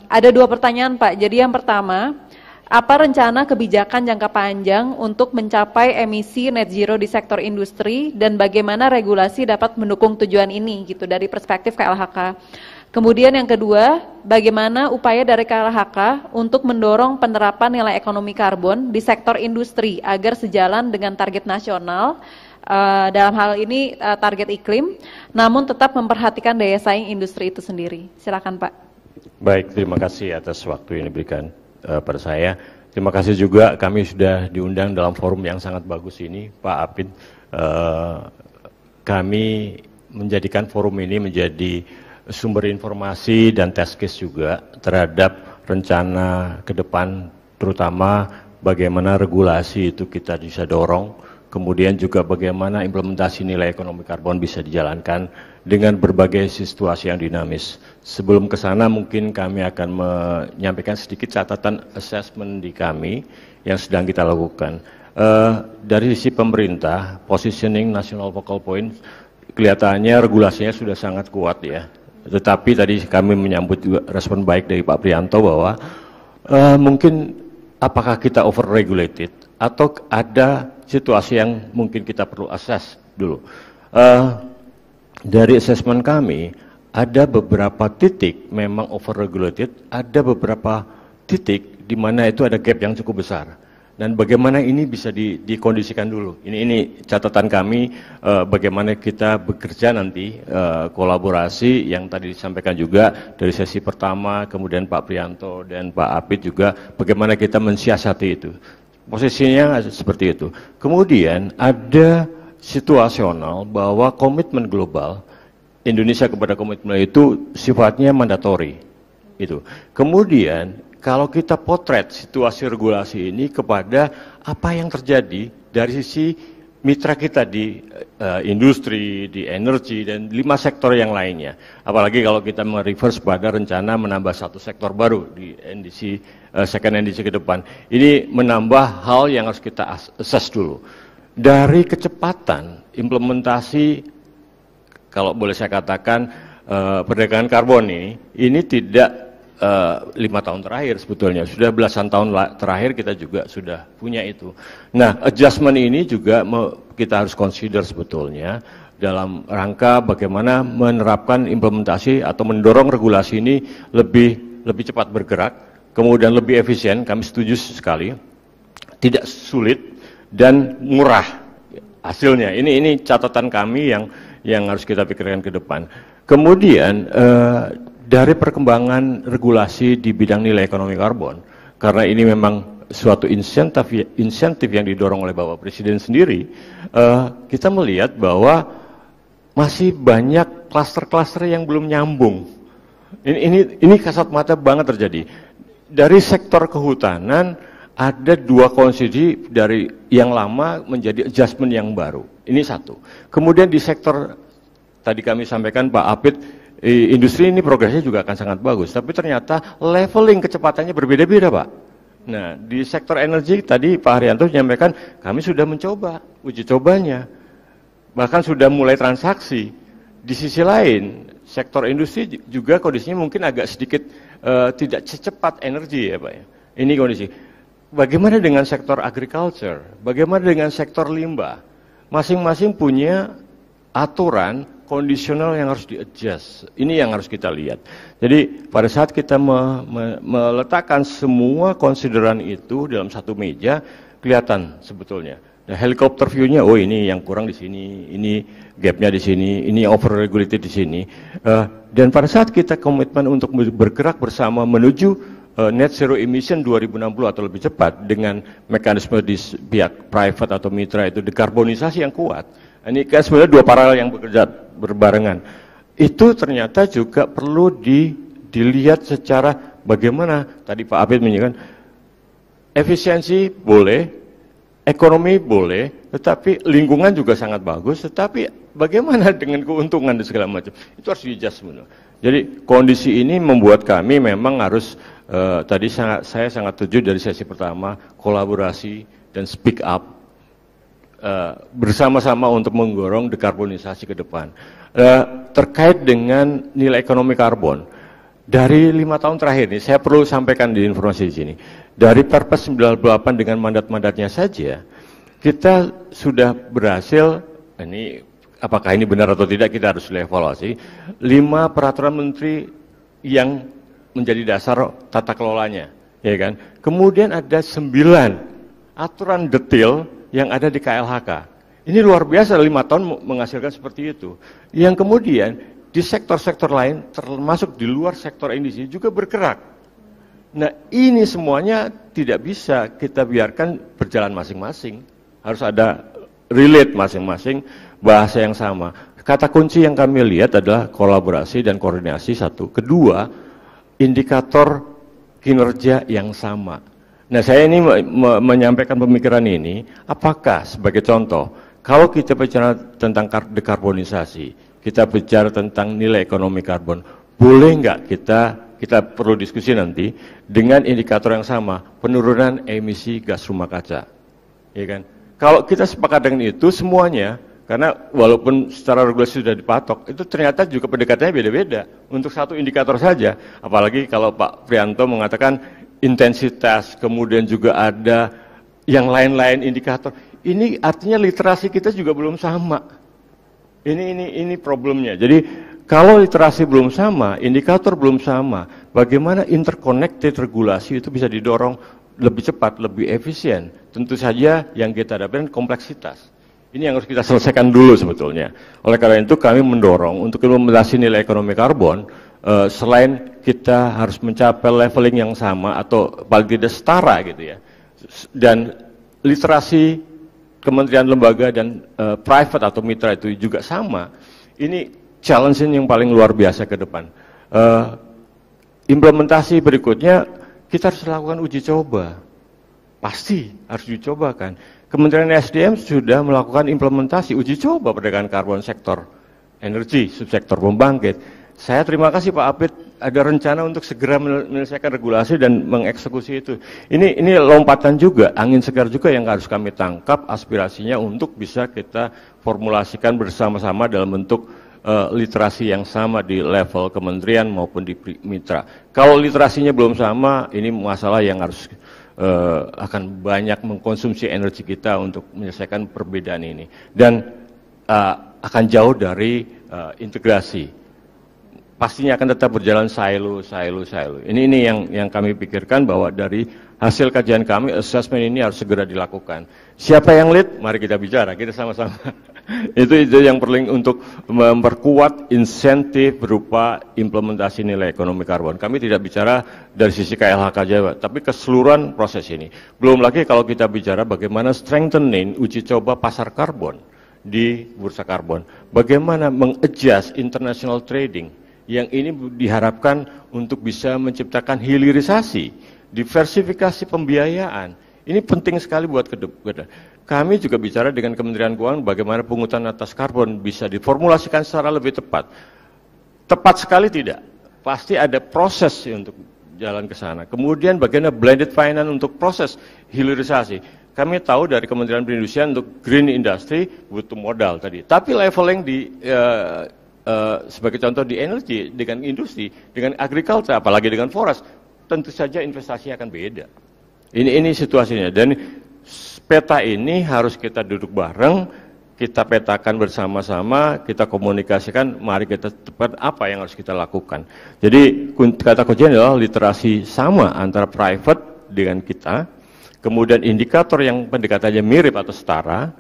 Ada 2 pertanyaan Pak. Jadi yang pertama, apa rencana kebijakan jangka panjang untuk mencapai emisi net zero di sektor industri dan bagaimana regulasi dapat mendukung tujuan ini gitu dari perspektif KLHK. Kemudian yang kedua, bagaimana upaya dari KLHK untuk mendorong penerapan nilai ekonomi karbon di sektor industri agar sejalan dengan target nasional, dalam hal ini target iklim, namun tetap memperhatikan daya saing industri itu sendiri. Silakan Pak. Baik, terima kasih atas waktu yang diberikan pada saya. Terima kasih juga kami sudah diundang dalam forum yang sangat bagus ini, Pak Apit. Kami menjadikan forum ini menjadi sumber informasi dan test case juga terhadap rencana ke depan, terutama bagaimana regulasi itu kita bisa dorong, kemudian juga bagaimana implementasi nilai ekonomi karbon bisa dijalankan dengan berbagai situasi yang dinamis. Sebelum ke sana mungkin kami akan menyampaikan sedikit catatan assessment di kami yang sedang kita lakukan. Dari sisi pemerintah, positioning National Focal Point kelihatannya regulasinya sudah sangat kuat ya. Tetapi tadi kami menyambut juga respon baik dari Pak Prianto bahwa mungkin apakah kita over regulated atau ada situasi yang mungkin kita perlu assess dulu. Dari assessment kami ada beberapa titik memang over regulated, ada beberapa titik di mana itu ada gap yang cukup besar. Dan bagaimana ini bisa dikondisikan dulu. Ini catatan kami bagaimana kita bekerja nanti kolaborasi yang tadi disampaikan juga dari sesi pertama, kemudian Pak Prianto dan Pak Apit juga bagaimana kita mensiasati itu. Posisinya seperti itu. Kemudian ada situasional bahwa komitmen global Indonesia kepada komitmen itu sifatnya mandatori. Itu. Kemudian kalau kita potret situasi regulasi ini kepada apa yang terjadi dari sisi mitra kita di industri, di energi, dan 5 sektor yang lainnya. Apalagi kalau kita mereverse pada rencana menambah 1 sektor baru di NDC, second NDC ke depan. Ini menambah hal yang harus kita assess dulu. Dari kecepatan implementasi, kalau boleh saya katakan, perdagangan karbon ini tidak 5 tahun terakhir sebetulnya, sudah belasan tahun terakhir kita juga sudah punya itu. Nah, adjustment ini juga kita harus consider sebetulnya dalam rangka bagaimana menerapkan implementasi atau mendorong regulasi ini lebih cepat bergerak, kemudian lebih efisien. Kami setuju sekali, tidak sulit dan murah hasilnya. Ini catatan kami yang harus kita pikirkan ke depan. Kemudian dari perkembangan regulasi di bidang nilai ekonomi karbon, karena ini memang suatu insentif yang didorong oleh Bapak Presiden sendiri, kita melihat bahwa masih banyak klaster-klaster yang belum nyambung. Ini kasat mata banget terjadi. Dari sektor kehutanan ada 2 konsidi dari yang lama menjadi adjustment yang baru. Ini satu. Kemudian di sektor tadi kami sampaikan Pak Apit, industri ini progresnya juga akan sangat bagus, tapi ternyata leveling kecepatannya berbeda-beda, Pak. Nah, di sektor energi tadi Pak Haryanto menyampaikan kami sudah mencoba uji cobanya, bahkan sudah mulai transaksi. Di sisi lain, sektor industri juga kondisinya mungkin agak sedikit tidak secepat energi ya, Pak. Ini kondisi. Bagaimana dengan sektor agriculture? Bagaimana dengan sektor limbah? Masing-masing punya aturan kondisional yang harus di-adjust. Ini yang harus kita lihat. Jadi pada saat kita meletakkan semua konsideran itu dalam satu meja, kelihatan sebetulnya. Nah, helikopter view-nya, oh ini yang kurang di sini, ini gap-nya di sini, ini over-regulated di sini. Dan pada saat kita komitmen untuk bergerak bersama menuju net zero emission 2060 atau lebih cepat dengan mekanisme di pihak private atau mitra itu dekarbonisasi yang kuat. Ini kan sebenarnya 2 paralel yang bekerja berbarengan. Itu ternyata juga perlu dilihat secara bagaimana tadi Pak Apit menyatakan efisiensi boleh, ekonomi boleh, tetapi lingkungan juga sangat bagus. Tetapi bagaimana dengan keuntungan dan segala macam itu harus di-adjust sebenarnya. Jadi kondisi ini membuat kami memang harus tadi saya sangat setuju dari sesi pertama kolaborasi dan speak up. Bersama-sama untuk mengorong dekarbonisasi ke depan. Terkait dengan nilai ekonomi karbon, dari 5 tahun terakhir ini, saya perlu sampaikan di informasi di sini, dari Perpres 98 dengan mandat-mandatnya saja, kita sudah berhasil, apakah ini benar atau tidak kita harus evaluasi, 5 peraturan menteri yang menjadi dasar tata kelolanya, ya kan? Kemudian ada 9 aturan detail yang ada di KLHK. Ini luar biasa 5 tahun menghasilkan seperti itu. Yang kemudian di sektor-sektor lain termasuk di luar sektor industri juga bergerak. Nah, ini semuanya tidak bisa kita biarkan berjalan masing-masing. Harus ada relate masing-masing, bahasa yang sama. Kata kunci yang kami lihat adalah kolaborasi dan koordinasi satu. Kedua, indikator kinerja yang sama. Nah, saya ini menyampaikan pemikiran ini, apakah sebagai contoh, kalau kita bicara tentang dekarbonisasi, kita bicara tentang nilai ekonomi karbon, boleh nggak kita perlu diskusi nanti dengan indikator yang sama, penurunan emisi gas rumah kaca, ya kan? Kalau kita sepakat dengan itu semuanya, karena walaupun secara regulasi sudah dipatok, itu ternyata juga pendekatannya beda-beda untuk satu indikator saja. Apalagi kalau Pak Prianto mengatakan intensitas, kemudian juga ada yang lain-lain indikator. Ini artinya literasi kita juga belum sama. Ini problemnya. Jadi kalau literasi belum sama, indikator belum sama, bagaimana interconnected regulasi itu bisa didorong lebih cepat, lebih efisien? Tentu saja yang kita dapatkan kompleksitas. Ini yang harus kita selesaikan dulu sebetulnya. Oleh karena itu kami mendorong untuk implementasi nilai ekonomi karbon, selain kita harus mencapai leveling yang sama atau paling tidak setara gitu ya. Dan literasi kementerian lembaga dan private atau mitra itu juga sama. Ini challenge yang paling luar biasa ke depan. Implementasi berikutnya kita harus lakukan uji coba. Pasti harus uji coba kan. Kementerian SDM sudah melakukan implementasi uji coba perdagangan karbon sektor energi, subsektor pembangkit. Saya terima kasih Pak Apit ada rencana untuk segera menyelesaikan regulasi dan mengeksekusi itu. Ini lompatan juga, angin segar juga yang harus kami tangkap aspirasinya untuk bisa kita formulasikan bersama-sama dalam bentuk literasi yang sama di level kementerian maupun di mitra. Kalau literasinya belum sama, ini masalah yang harus akan banyak mengkonsumsi energi kita untuk menyelesaikan perbedaan ini dan akan jauh dari integrasi. Pastinya akan tetap berjalan silo. Ini yang kami pikirkan bahwa dari hasil kajian kami, assessment ini harus segera dilakukan. Siapa yang lead? Mari kita bicara, kita sama-sama. Itu yang perlu untuk memperkuat insentif berupa implementasi nilai ekonomi karbon. Kami tidak bicara dari sisi KLHK saja, tapi keseluruhan proses ini. Belum lagi kalau kita bicara bagaimana strengthening uji coba pasar karbon di bursa karbon. Bagaimana mengadjust international trading yang ini diharapkan untuk bisa menciptakan hilirisasi, diversifikasi pembiayaan. Ini penting sekali buat ke depan. Kami juga bicara dengan Kementerian Keuangan bagaimana pungutan atas karbon bisa diformulasikan secara lebih tepat. Tepat sekali tidak. Pasti ada proses untuk jalan ke sana. Kemudian bagaimana blended finance untuk proses hilirisasi. Kami tahu dari Kementerian Perindustrian untuk green industry butuh modal tadi. Tapi leveling di sebagai contoh di energi dengan industri, dengan agriculture, apalagi dengan forest, tentu saja investasinya akan beda. Ini situasinya dan peta ini harus kita duduk bareng, kita petakan bersama-sama, kita komunikasikan, mari kita tepat apa yang harus kita lakukan. Jadi kata kuncinya adalah literasi sama antara private dengan kita, kemudian indikator yang pendekatannya mirip atau setara,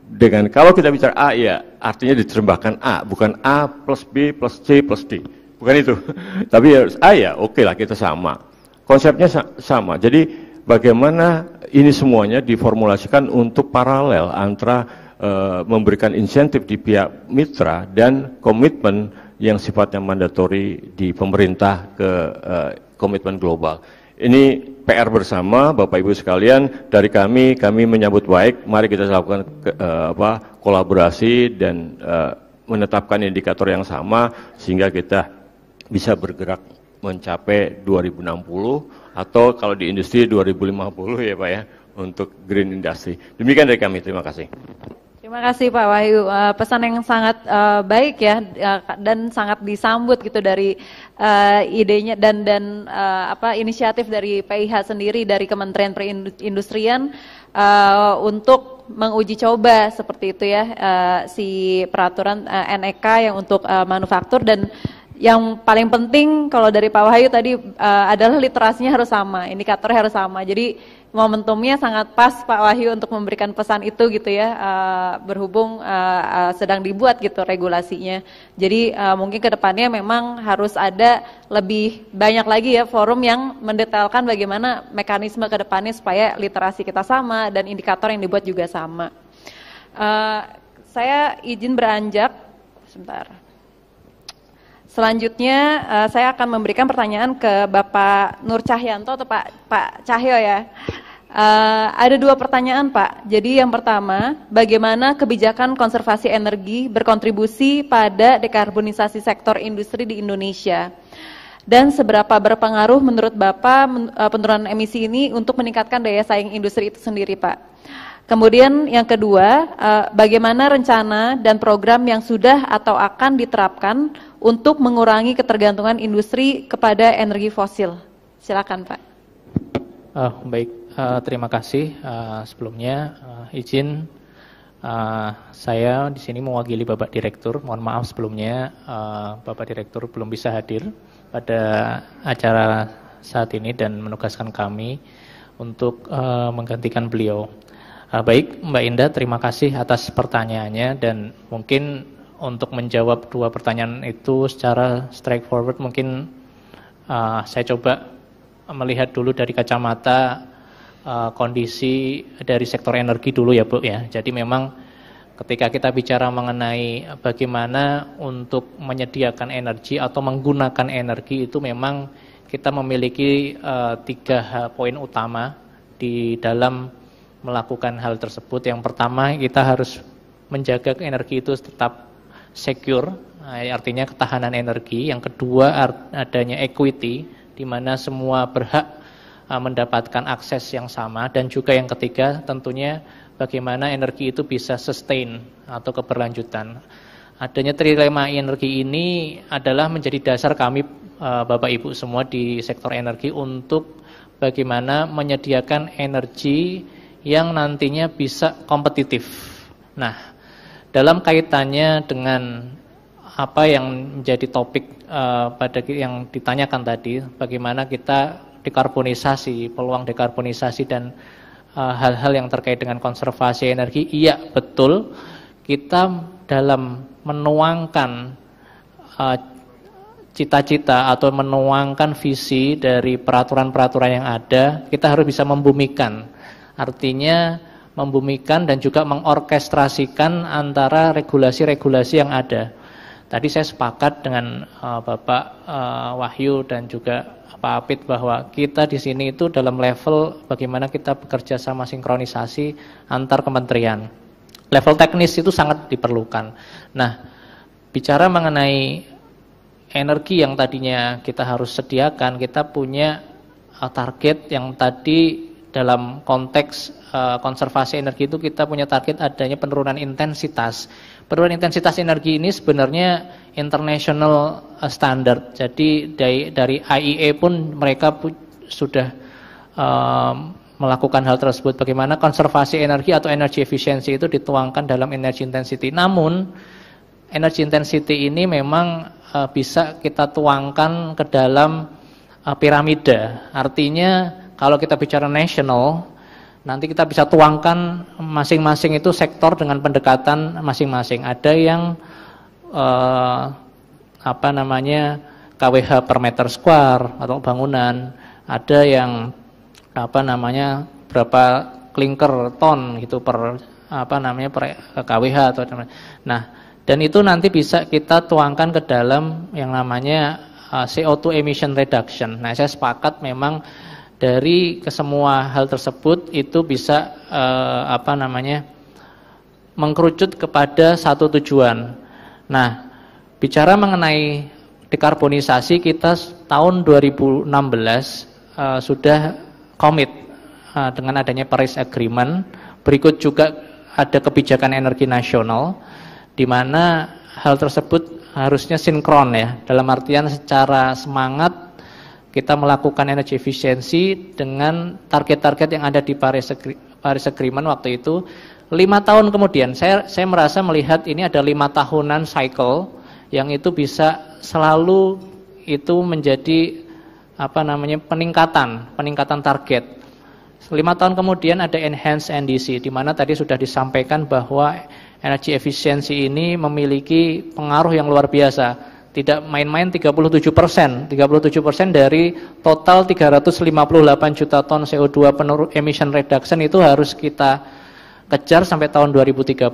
dengan kalau kita bicara A ya artinya diterjemahkan A, bukan A plus B plus C plus D, bukan itu. Tapi harus A ya oke lah kita sama, konsepnya sama. Jadi bagaimana ini semuanya diformulasikan untuk paralel antara memberikan insentif di pihak mitra dan komitmen yang sifatnya mandatori di pemerintah ke komitmen global. Ini PR bersama Bapak Ibu sekalian, dari kami menyambut baik, mari kita lakukan kolaborasi dan menetapkan indikator yang sama sehingga kita bisa bergerak mencapai 2060 atau kalau di industri 2050 ya Pak ya, untuk green industry. Demikian dari kami, terima kasih. Terima kasih Pak Wahyu, pesan yang sangat baik ya dan sangat disambut gitu dari idenya dan inisiatif dari PIH sendiri dari Kementerian Perindustrian untuk menguji coba seperti itu ya si peraturan NEK yang untuk manufaktur dan yang paling penting kalau dari Pak Wahyu tadi adalah literasinya harus sama, indikatornya harus sama. Jadi momentumnya sangat pas Pak Wahyu untuk memberikan pesan itu gitu ya, berhubung sedang dibuat gitu regulasinya. Jadi mungkin kedepannya memang harus ada lebih banyak lagi ya forum yang mendetailkan bagaimana mekanisme kedepannya supaya literasi kita sama dan indikator yang dibuat juga sama. saya izin beranjak sebentar. Selanjutnya saya akan memberikan pertanyaan ke Bapak Nur Cahyanto atau Pak Cahyo ya. Ada 2 pertanyaan Pak. Jadi yang pertama, bagaimana kebijakan konservasi energi berkontribusi pada dekarbonisasi sektor industri di Indonesia? Dan seberapa berpengaruh menurut Bapak penurunan emisi ini untuk meningkatkan daya saing industri itu sendiri Pak? Kemudian yang kedua, bagaimana rencana dan program yang sudah atau akan diterapkan untuk mengurangi ketergantungan industri kepada energi fosil? Silakan Pak. Baik, terima kasih. Sebelumnya izin saya di sini mewakili Bapak Direktur. Mohon maaf sebelumnya Bapak Direktur belum bisa hadir pada acara saat ini dan menugaskan kami untuk menggantikan beliau. Baik Mbak Indah, terima kasih atas pertanyaannya dan mungkin untuk menjawab 2 pertanyaan itu secara straightforward mungkin saya coba melihat dulu dari kacamata kondisi dari sektor energi dulu ya Bu ya. Jadi memang ketika kita bicara mengenai bagaimana untuk menyediakan energi atau menggunakan energi itu memang kita memiliki 3 poin utama di dalam melakukan hal tersebut. Yang pertama kita harus menjaga energi itu tetap secure, artinya ketahanan energi. Yang kedua adanya equity, di mana semua berhak mendapatkan akses yang sama. Dan juga yang ketiga tentunya bagaimana energi itu bisa sustain atau keberlanjutan. Adanya trilema energi ini adalah menjadi dasar kami Bapak Ibu semua di sektor energi untuk bagaimana menyediakan energi yang nantinya bisa kompetitif. Nah, dalam kaitannya dengan apa yang menjadi topik pada yang ditanyakan tadi, bagaimana kita dekarbonisasi, peluang dekarbonisasi dan hal-hal yang terkait dengan konservasi energi, iya betul, kita dalam menuangkan cita-cita atau menuangkan visi dari peraturan-peraturan yang ada, kita harus bisa membumikan. Artinya membumikan dan juga mengorkestrasikan antara regulasi-regulasi yang ada. Tadi saya sepakat dengan Bapak Wahyu dan juga Pak Apit bahwa kita di sini itu dalam level bagaimana kita bekerja sama sinkronisasi antar kementerian. Level teknis itu sangat diperlukan. Nah, bicara mengenai energi yang tadinya kita harus sediakan, kita punya target yang tadi dalam konteks konservasi energi itu kita punya target adanya penurunan intensitas. Penurunan intensitas energi ini sebenarnya international standard. Jadi dari IEA pun mereka sudah melakukan hal tersebut. Bagaimana konservasi energi atau energy efficiency itu dituangkan dalam energy intensity. Namun energy intensity ini memang bisa kita tuangkan ke dalam piramida. Artinya kalau kita bicara national, nanti kita bisa tuangkan masing-masing itu sektor dengan pendekatan masing-masing. Ada yang KWH per meter square atau bangunan, ada yang berapa klinker ton gitu per per KWH atau nah, dan itu nanti bisa kita tuangkan ke dalam yang namanya CO2 emission reduction. Nah, saya sepakat memang dari kesemua hal tersebut itu bisa mengkerucut kepada satu tujuan. Nah, bicara mengenai dekarbonisasi, kita tahun 2016 sudah komit dengan adanya Paris Agreement. Berikut juga ada kebijakan energi nasional, di mana hal tersebut harusnya sinkron ya, dalam artian secara semangat kita melakukan energy efficiency dengan target-target yang ada di Paris Agreement waktu itu. 5 tahun kemudian, saya merasa melihat ini ada 5 tahunan cycle yang itu bisa selalu itu menjadi peningkatan target. 5 tahun kemudian ada enhanced NDC, di mana tadi sudah disampaikan bahwa energy efficiency ini memiliki pengaruh yang luar biasa. Tidak main-main 37% dari total 358 juta ton CO2 emission reduction itu harus kita kejar sampai tahun 2030.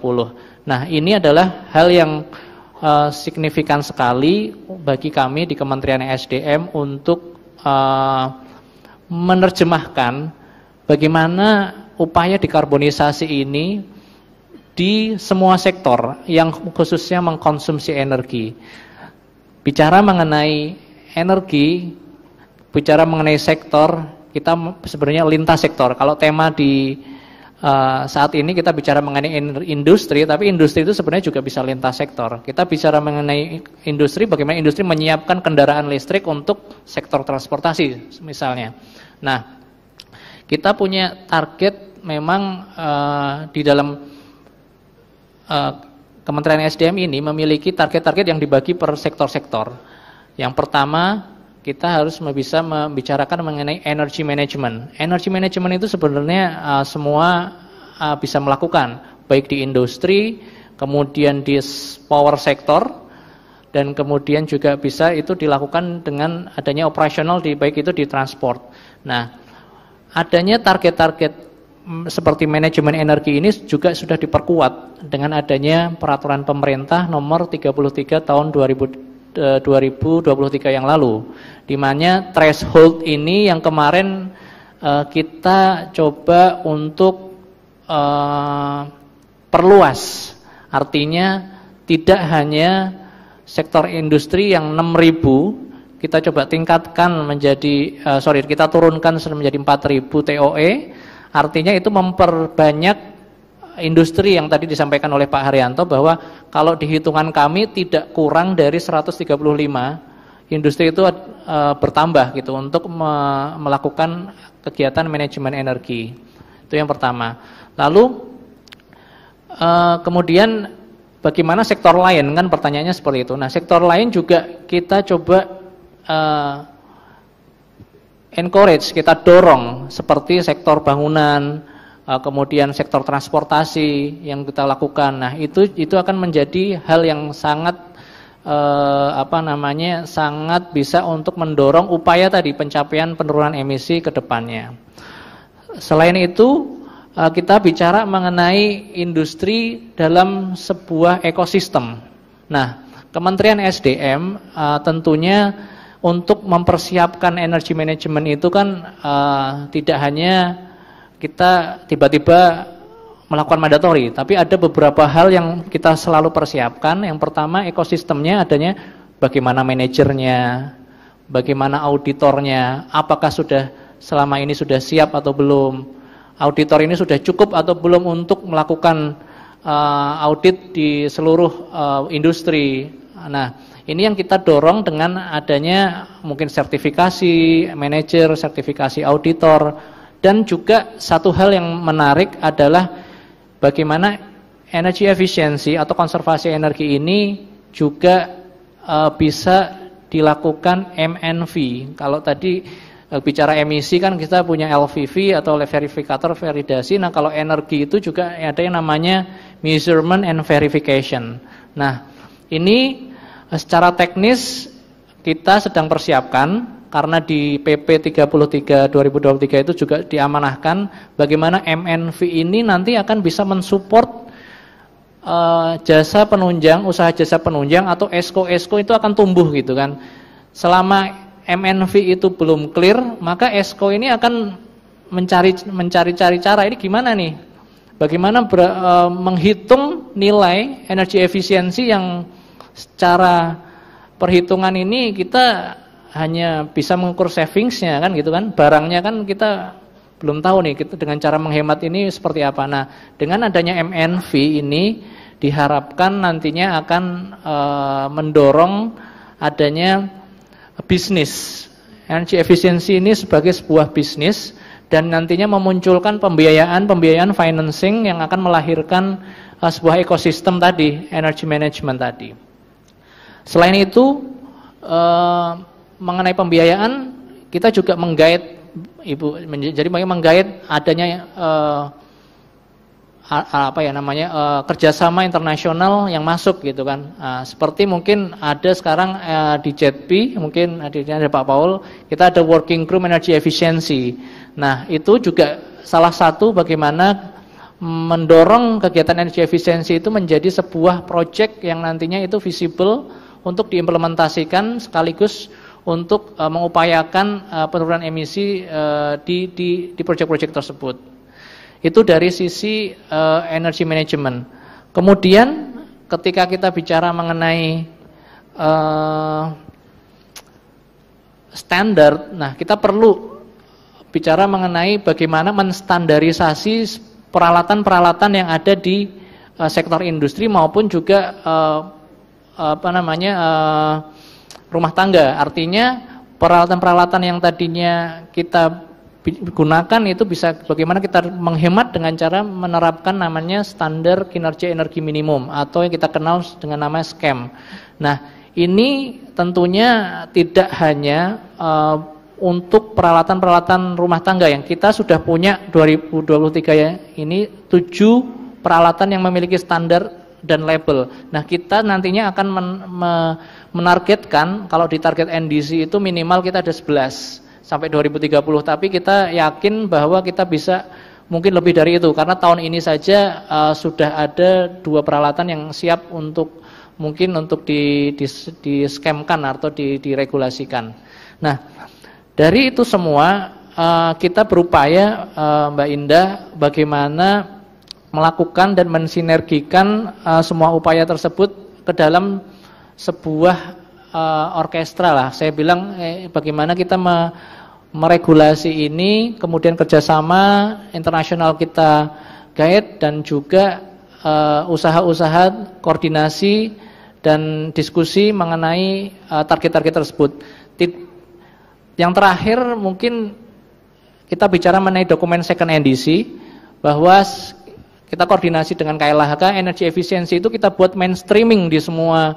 Nah, ini adalah hal yang signifikan sekali bagi kami di Kementerian SDM untuk menerjemahkan bagaimana upaya dekarbonisasi ini di semua sektor yang khususnya mengkonsumsi energi. Bicara mengenai energi, bicara mengenai sektor, kita sebenarnya lintas sektor. Kalau tema di saat ini kita bicara mengenai industri, tapi industri itu sebenarnya juga bisa lintas sektor. Kita bicara mengenai industri, bagaimana industri menyiapkan kendaraan listrik untuk sektor transportasi misalnya. Nah, kita punya target memang di dalam Kementerian SDM ini memiliki target-target yang dibagi per sektor-sektor. Yang pertama, kita harus bisa membicarakan mengenai energy management. Energy management itu sebenarnya semua bisa melakukan, baik di industri, kemudian di power sector, dan kemudian juga bisa itu dilakukan dengan adanya operasional baik itu di transport. Nah, adanya target-target seperti manajemen energi ini juga sudah diperkuat dengan adanya peraturan pemerintah nomor 33 tahun 2023 yang lalu, di mana threshold ini yang kemarin kita coba untuk perluas. Artinya tidak hanya sektor industri yang 6.000 kita coba tingkatkan menjadi kita turunkan menjadi 4.000 TOE. Artinya itu memperbanyak industri yang tadi disampaikan oleh Pak Haryanto, bahwa kalau di hitungan kami tidak kurang dari 135 industri itu bertambah gitu untuk melakukan kegiatan manajemen energi. Itu yang pertama. Lalu kemudian bagaimana sektor lain, kan pertanyaannya seperti itu. Nah, sektor lain juga kita coba encourage, kita dorong, seperti sektor bangunan, kemudian sektor transportasi yang kita lakukan. Nah, itu akan menjadi hal yang sangat sangat bisa untuk mendorong upaya tadi pencapaian penurunan emisi ke depannya. Selain itu, kita bicara mengenai industri dalam sebuah ekosistem. Nah, Kementerian SDM tentunya untuk mempersiapkan energi manajemen itu kan tidak hanya kita tiba-tiba melakukan mandatori, tapi ada beberapa hal yang kita selalu persiapkan. Yang pertama, ekosistemnya adanya bagaimana manajernya, bagaimana auditornya, apakah selama ini sudah siap atau belum, auditor ini sudah cukup atau belum untuk melakukan audit di seluruh industri. Nah, ini yang kita dorong dengan adanya mungkin sertifikasi manajer, sertifikasi auditor, dan juga satu hal yang menarik adalah bagaimana energy efficiency atau konservasi energi ini juga bisa dilakukan MNV. Kalau tadi bicara emisi kan kita punya LVV atau verifikator validasi. Nah, kalau energi itu juga ada yang namanya measurement and verification. Nah, ini secara teknis kita sedang persiapkan, karena di PP 33 2023 itu juga diamanahkan bagaimana MNV ini nanti akan bisa mensupport jasa penunjang, usaha jasa penunjang atau ESCO itu akan tumbuh gitu kan. Selama MNV itu belum clear, maka ESCO ini akan mencari-cari cara ini gimana nih, bagaimana menghitung nilai energi efisiensi yang secara perhitungan ini kita hanya bisa mengukur savingsnya kan gitu kan, barangnya kan kita belum tahu nih kita dengan cara menghemat ini seperti apa. Nah, dengan adanya MNV ini diharapkan nantinya akan mendorong adanya bisnis energy efficiency ini sebagai sebuah bisnis, dan nantinya memunculkan pembiayaan financing yang akan melahirkan sebuah ekosistem tadi, energy management tadi. Selain itu, mengenai pembiayaan kita juga menggait Ibu, jadi menggait adanya kerjasama internasional yang masuk gitu kan. Seperti mungkin ada sekarang di JETP, mungkin ada Pak Paul, kita ada working group energy efficiency. Nah, itu juga salah satu bagaimana mendorong kegiatan energi efisiensi itu menjadi sebuah proyek yang nantinya itu visible untuk diimplementasikan sekaligus untuk mengupayakan penurunan emisi di proyek-proyek tersebut. Itu dari sisi energy management. Kemudian ketika kita bicara mengenai standar, nah kita perlu bicara mengenai bagaimana menstandarisasi peralatan-peralatan yang ada di sektor industri maupun juga rumah tangga. Artinya peralatan-peralatan yang tadinya kita gunakan itu bisa bagaimana kita menghemat dengan cara menerapkan namanya standar kinerja energi minimum atau yang kita kenal dengan nama SKEM. Nah, ini tentunya tidak hanya untuk peralatan-peralatan rumah tangga yang kita sudah punya 2023 ya, ini 7 peralatan yang memiliki standar dan label. Nah, kita nantinya akan menargetkan, kalau di target NDC itu minimal kita ada 11 sampai 2030, tapi kita yakin bahwa kita bisa mungkin lebih dari itu, karena tahun ini saja sudah ada 2 peralatan yang siap untuk mungkin untuk di-skemkan atau diregulasikan. Nah, dari itu semua kita berupaya Mbak Indah bagaimana melakukan dan mensinergikan semua upaya tersebut ke dalam sebuah orkestra lah. Saya bilang bagaimana kita meregulasi ini, kemudian kerjasama internasional kita guide dan juga usaha-usaha koordinasi dan diskusi mengenai target-target tersebut. Yang terakhir mungkin kita bicara mengenai dokumen second NDC, bahwa kita koordinasi dengan KLHK, energi efisiensi itu kita buat mainstreaming di semua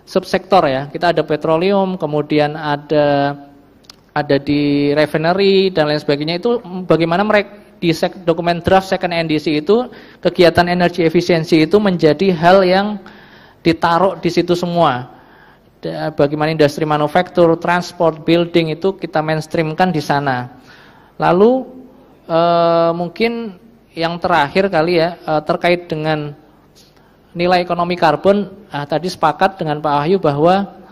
subsektor ya. Kita ada petroleum, kemudian ada di refinery dan lain sebagainya. Itu bagaimana mereka di dokumen draft second NDC itu kegiatan energi efisiensi itu menjadi hal yang ditaruh di situ semua. Bagaimana industri manufaktur, transport, building itu kita mainstreamkan di sana. Lalu mungkin yang terakhir kali ya terkait dengan nilai ekonomi karbon. Tadi sepakat dengan Pak Wahyu bahwa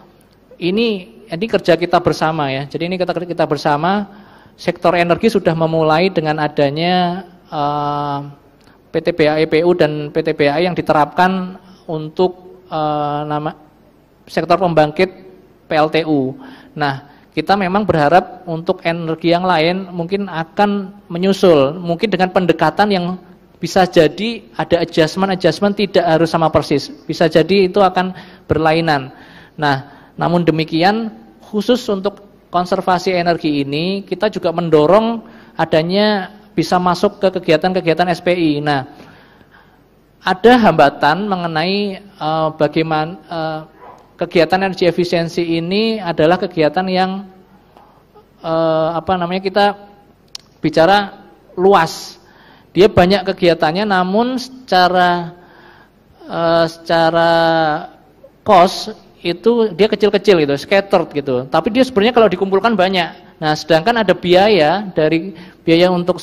ini kerja kita bersama ya. Jadi ini kita bersama. Sektor energi sudah memulai dengan adanya PTBA EPU dan PTBA yang diterapkan untuk sektor pembangkit PLTU. Nah, kita memang berharap untuk energi yang lain mungkin akan menyusul, mungkin dengan pendekatan yang bisa jadi ada adjustment tidak harus sama persis, bisa jadi itu akan berlainan. Nah, namun demikian khusus untuk konservasi energi ini kita juga mendorong adanya bisa masuk ke kegiatan-kegiatan SPI. Nah, ada hambatan mengenai bagaimana kegiatan energi efisiensi ini adalah kegiatan yang kita bicara luas. Dia banyak kegiatannya, namun secara cost itu dia kecil-kecil gitu, scattered gitu. Tapi dia sebenarnya kalau dikumpulkan banyak. Nah, sedangkan ada biaya untuk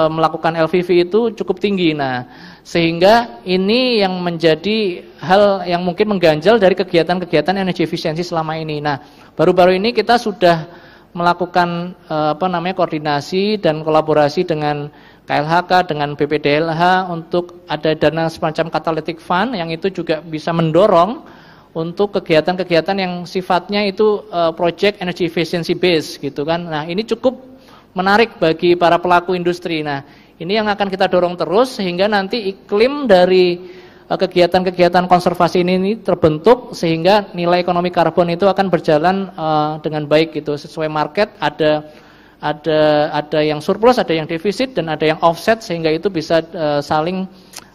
melakukan LVV itu cukup tinggi. Nah, sehingga ini yang menjadi hal yang mungkin mengganjal dari kegiatan-kegiatan energi efisiensi selama ini. Nah, baru-baru ini kita sudah melakukan koordinasi dan kolaborasi dengan KLHK, dengan BPDLH untuk ada dana semacam catalytic fund yang itu juga bisa mendorong untuk kegiatan-kegiatan yang sifatnya itu project energy efficiency base gitu kan. Nah, ini cukup menarik bagi para pelaku industri. Nah, ini yang akan kita dorong terus sehingga nanti iklim dari kegiatan-kegiatan konservasi ini terbentuk sehingga nilai ekonomi karbon itu akan berjalan dengan baik gitu, sesuai market. Ada yang surplus, ada yang defisit dan ada yang offset sehingga itu bisa saling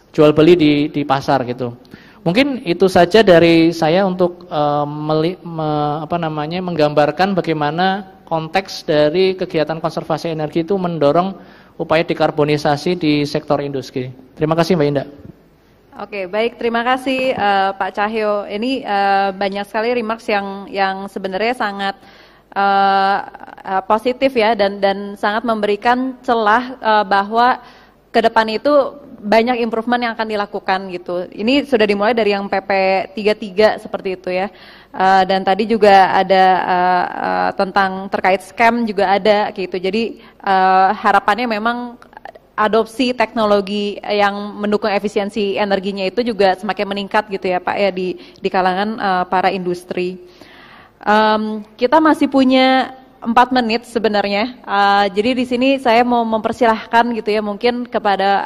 jual beli di pasar gitu. Mungkin itu saja dari saya untuk menggambarkan bagaimana konteks dari kegiatan konservasi energi itu mendorong upaya dekarbonisasi di sektor industri. Terima kasih Mbak Indah. Oke, baik, terima kasih Pak Cahyo. Ini banyak sekali remarks yang sebenarnya sangat positif ya, dan sangat memberikan celah bahwa ke depan itu banyak improvement yang akan dilakukan gitu. Ini sudah dimulai dari yang PP 33 seperti itu ya. Dan tadi juga ada tentang terkait scam juga ada gitu. Jadi harapannya memang adopsi teknologi yang mendukung efisiensi energinya itu juga semakin meningkat gitu ya Pak ya di kalangan para industri. Kita masih punya 4 menit sebenarnya. Jadi di sini saya mau mempersilahkan gitu ya, mungkin kepada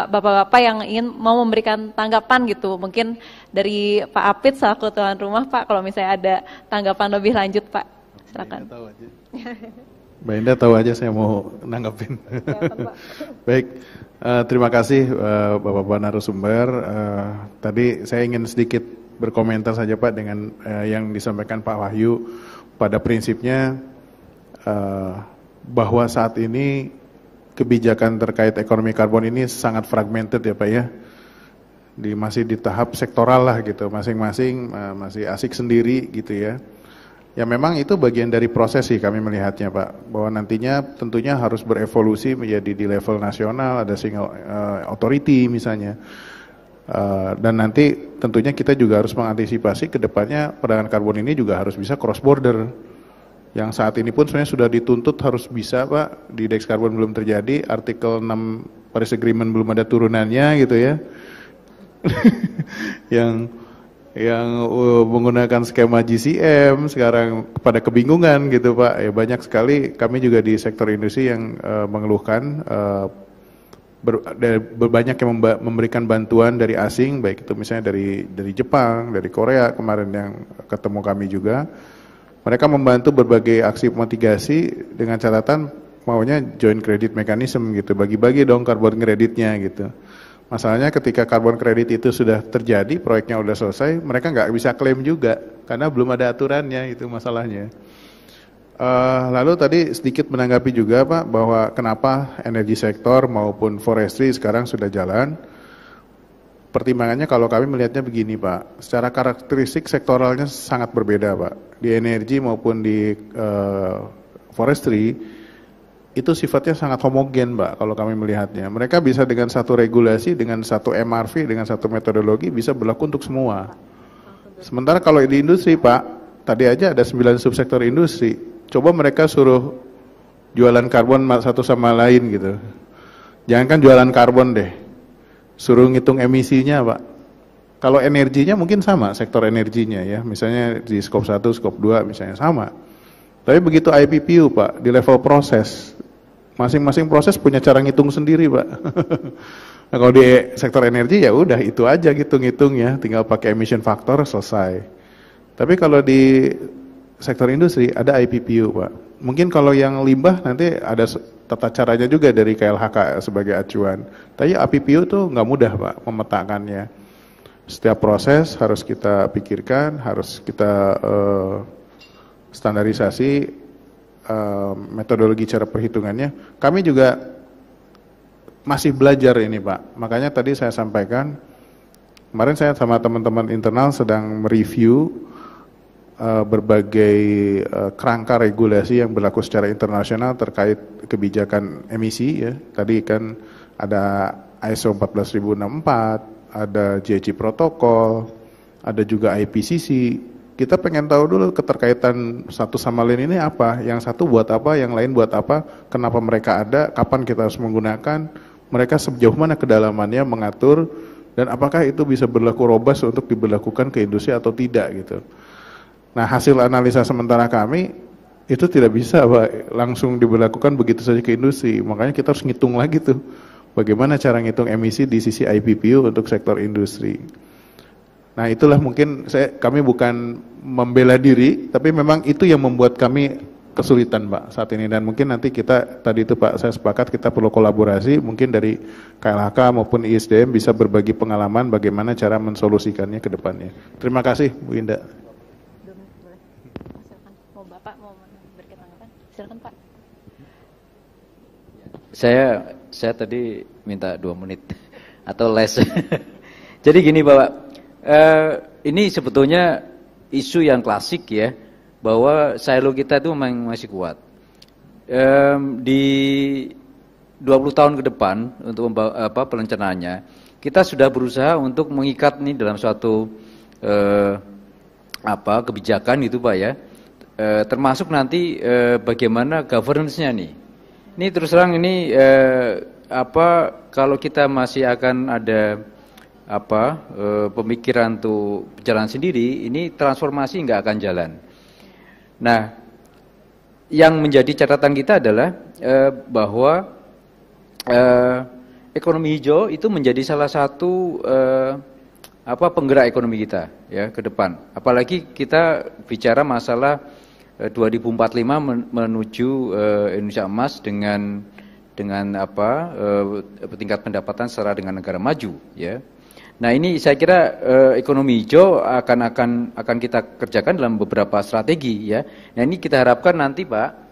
bapak-bapak yang ingin mau memberikan tanggapan gitu. Mungkin dari Pak Apit selaku tuan rumah Pak, kalau misalnya ada tanggapan lebih lanjut Pak, silakan. Mbak Indah tahu aja saya mau nanggapin. Baik, terima kasih bapak-bapak narasumber. Tadi saya ingin sedikit berkomentar saja Pak dengan yang disampaikan Pak Wahyu. Pada prinsipnya bahwa saat ini kebijakan terkait ekonomi karbon ini sangat fragmented ya Pak ya, masih di tahap sektoral lah gitu, masing-masing masih asik sendiri gitu ya. Ya memang itu bagian dari proses sih kami melihatnya Pak, bahwa nantinya tentunya harus berevolusi menjadi di level nasional, ada single authority misalnya. Dan nanti tentunya kita juga harus mengantisipasi ke depannya perdagangan karbon ini juga harus bisa cross border. Yang saat ini pun sebenarnya sudah dituntut harus bisa Pak, di Dex Carbon belum terjadi, artikel 6 Paris Agreement belum ada turunannya gitu ya. yang menggunakan skema GCM sekarang pada kebingungan gitu Pak. Ya banyak sekali kami juga di sektor industri yang mengeluhkan banyak yang memberikan bantuan dari asing, baik itu misalnya dari Jepang, dari Korea kemarin yang ketemu kami juga. Mereka membantu berbagai aksi mitigasi dengan catatan maunya joint credit mechanism gitu, bagi-bagi dong karbon kreditnya gitu. Masalahnya ketika karbon kredit itu sudah terjadi, proyeknya sudah selesai, mereka nggak bisa klaim juga karena belum ada aturannya, itu masalahnya. Lalu tadi sedikit menanggapi juga Pak bahwa kenapa energi sektor maupun forestry sekarang sudah jalan. Pertimbangannya kalau kami melihatnya begini Pak, secara karakteristik sektoralnya sangat berbeda Pak. Di energi maupun di forestry itu sifatnya sangat homogen Pak kalau kami melihatnya. Mereka bisa dengan satu regulasi, dengan satu MRV, dengan satu metodologi bisa berlaku untuk semua. Sementara kalau di industri Pak, tadi aja ada 9 subsektor industri. Coba mereka suruh jualan karbon satu sama lain gitu. Jangankan jualan karbon deh, suruh ngitung emisinya Pak. Kalau energinya mungkin sama, sektor energinya ya, misalnya di skop 1, skop 2 misalnya sama. Tapi begitu IPPU Pak, di level proses, masing-masing proses punya cara ngitung sendiri Pak. Nah, kalau di sektor energi ya udah itu aja ngitung ya, tinggal pakai emission factor selesai. Tapi kalau di sektor industri ada IPPU Pak. Mungkin kalau yang limbah nanti ada tata caranya juga dari KLHK sebagai acuan. Tapi IPPU tuh nggak mudah Pak memetakannya. Setiap proses harus kita pikirkan, harus kita standarisasi metodologi cara perhitungannya. Kami juga masih belajar ini Pak. Makanya tadi saya sampaikan, kemarin saya sama teman-teman internal sedang mereview berbagai kerangka regulasi yang berlaku secara internasional terkait kebijakan emisi ya. Tadi kan ada ISO 14064, ada GHG protokol, ada juga IPCC. Kita pengen tahu dulu keterkaitan satu sama lain ini apa, yang satu buat apa, yang lain buat apa, kenapa mereka ada, kapan kita harus menggunakan, mereka sejauh mana kedalamannya mengatur, dan apakah itu bisa berlaku robust untuk diberlakukan ke industri atau tidak gitu. Nah hasil analisa sementara kami itu tidak bisa Pak, langsung diberlakukan begitu saja ke industri. Makanya kita harus ngitung lagi tuh bagaimana cara ngitung emisi di sisi IPPU untuk sektor industri. Nah itulah mungkin kami bukan membela diri, tapi memang itu yang membuat kami kesulitan Pak saat ini. Dan mungkin nanti kita tadi itu Pak saya sepakat kita perlu kolaborasi mungkin dari KLHK maupun ISDM bisa berbagi pengalaman bagaimana cara mensolusikannya ke depannya. Terima kasih Bu Indah. Silakan Pak. Saya tadi minta 2 menit atau less. Jadi gini Bapak, ini sebetulnya isu yang klasik ya, bahwa silo kita itu memang masih kuat. Di 20 tahun ke depan untuk perencanaannya, kita sudah berusaha untuk mengikat nih dalam suatu kebijakan gitu Pak ya, termasuk nanti bagaimana governance-nya nih. Ini terus terang ini kalau kita masih akan ada pemikiran untuk jalan sendiri, ini transformasi nggak akan jalan. Nah, yang menjadi catatan kita adalah bahwa ekonomi hijau itu menjadi salah satu penggerak ekonomi kita ya ke depan. Apalagi kita bicara masalah 2045 menuju Indonesia emas dengan tingkat pendapatan setara dengan negara maju ya. Nah, ini saya kira ekonomi hijau akan kita kerjakan dalam beberapa strategi ya. Nah, ini kita harapkan nanti Pak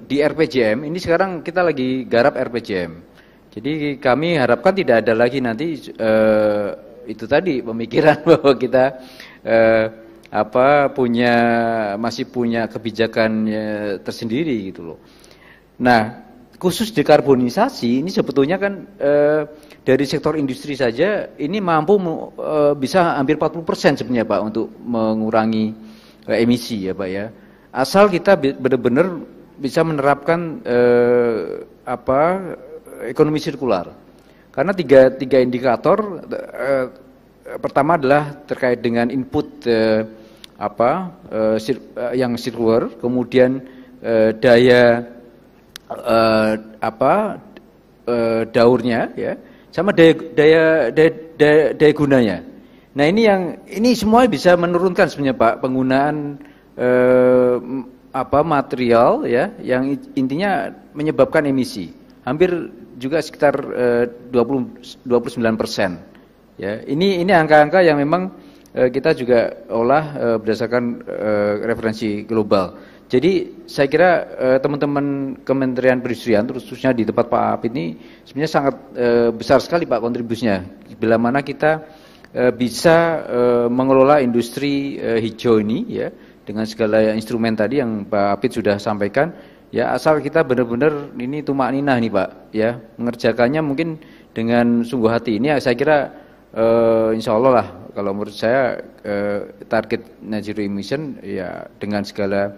di RPJM, ini sekarang kita lagi garap RPJM. Jadi kami harapkan tidak ada lagi nanti itu tadi pemikiran bahwa kita masih punya kebijakan tersendiri gitu loh. Nah, khusus dekarbonisasi ini sebetulnya kan dari sektor industri saja ini mampu bisa hampir 40% sebenarnya Pak untuk mengurangi emisi ya Pak ya. Asal kita benar-benar bisa menerapkan ekonomi sirkular. Karena tiga indikator, pertama adalah terkait dengan input yang sirkular, kemudian daya daurnya ya, sama daya gunanya. Nah, ini semua bisa menurunkan sebenarnya Pak penggunaan material ya yang intinya menyebabkan emisi. Hampir juga sekitar 29%. Ya, ini angka-angka yang memang kita juga olah berdasarkan referensi global. Jadi saya kira teman-teman Kementerian Perindustrian, khususnya di tempat Pak Apit ini sebenarnya sangat besar sekali Pak kontribusinya. Bila mana kita bisa mengelola industri hijau ini ya dengan segala instrumen tadi yang Pak Apit sudah sampaikan. Ya, asal kita benar-benar ini tumak ninah nih Pak, ya mengerjakannya mungkin dengan sungguh hati. Ini saya kira insya Allah lah, kalau menurut saya target net zero emission ya dengan segala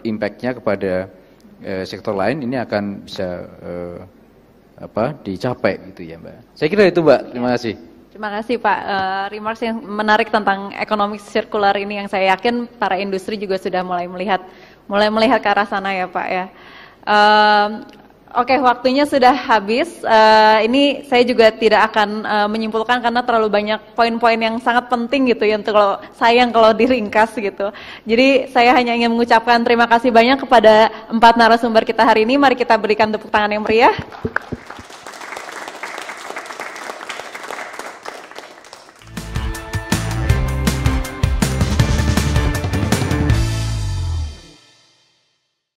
impactnya kepada sektor lain ini akan bisa dicapai gitu ya Mbak. Saya kira itu Mbak, terima kasih. Terima kasih Pak, remarks yang menarik tentang ekonomi sirkular ini yang saya yakin para industri juga sudah mulai melihat ke arah sana ya Pak ya. Oke, waktunya sudah habis. Ini saya juga tidak akan menyimpulkan karena terlalu banyak poin-poin yang sangat penting gitu ya, untuk sayang kalau diringkas gitu. Jadi saya hanya ingin mengucapkan terima kasih banyak kepada 4 narasumber kita hari ini. Mari kita berikan tepuk tangan yang meriah.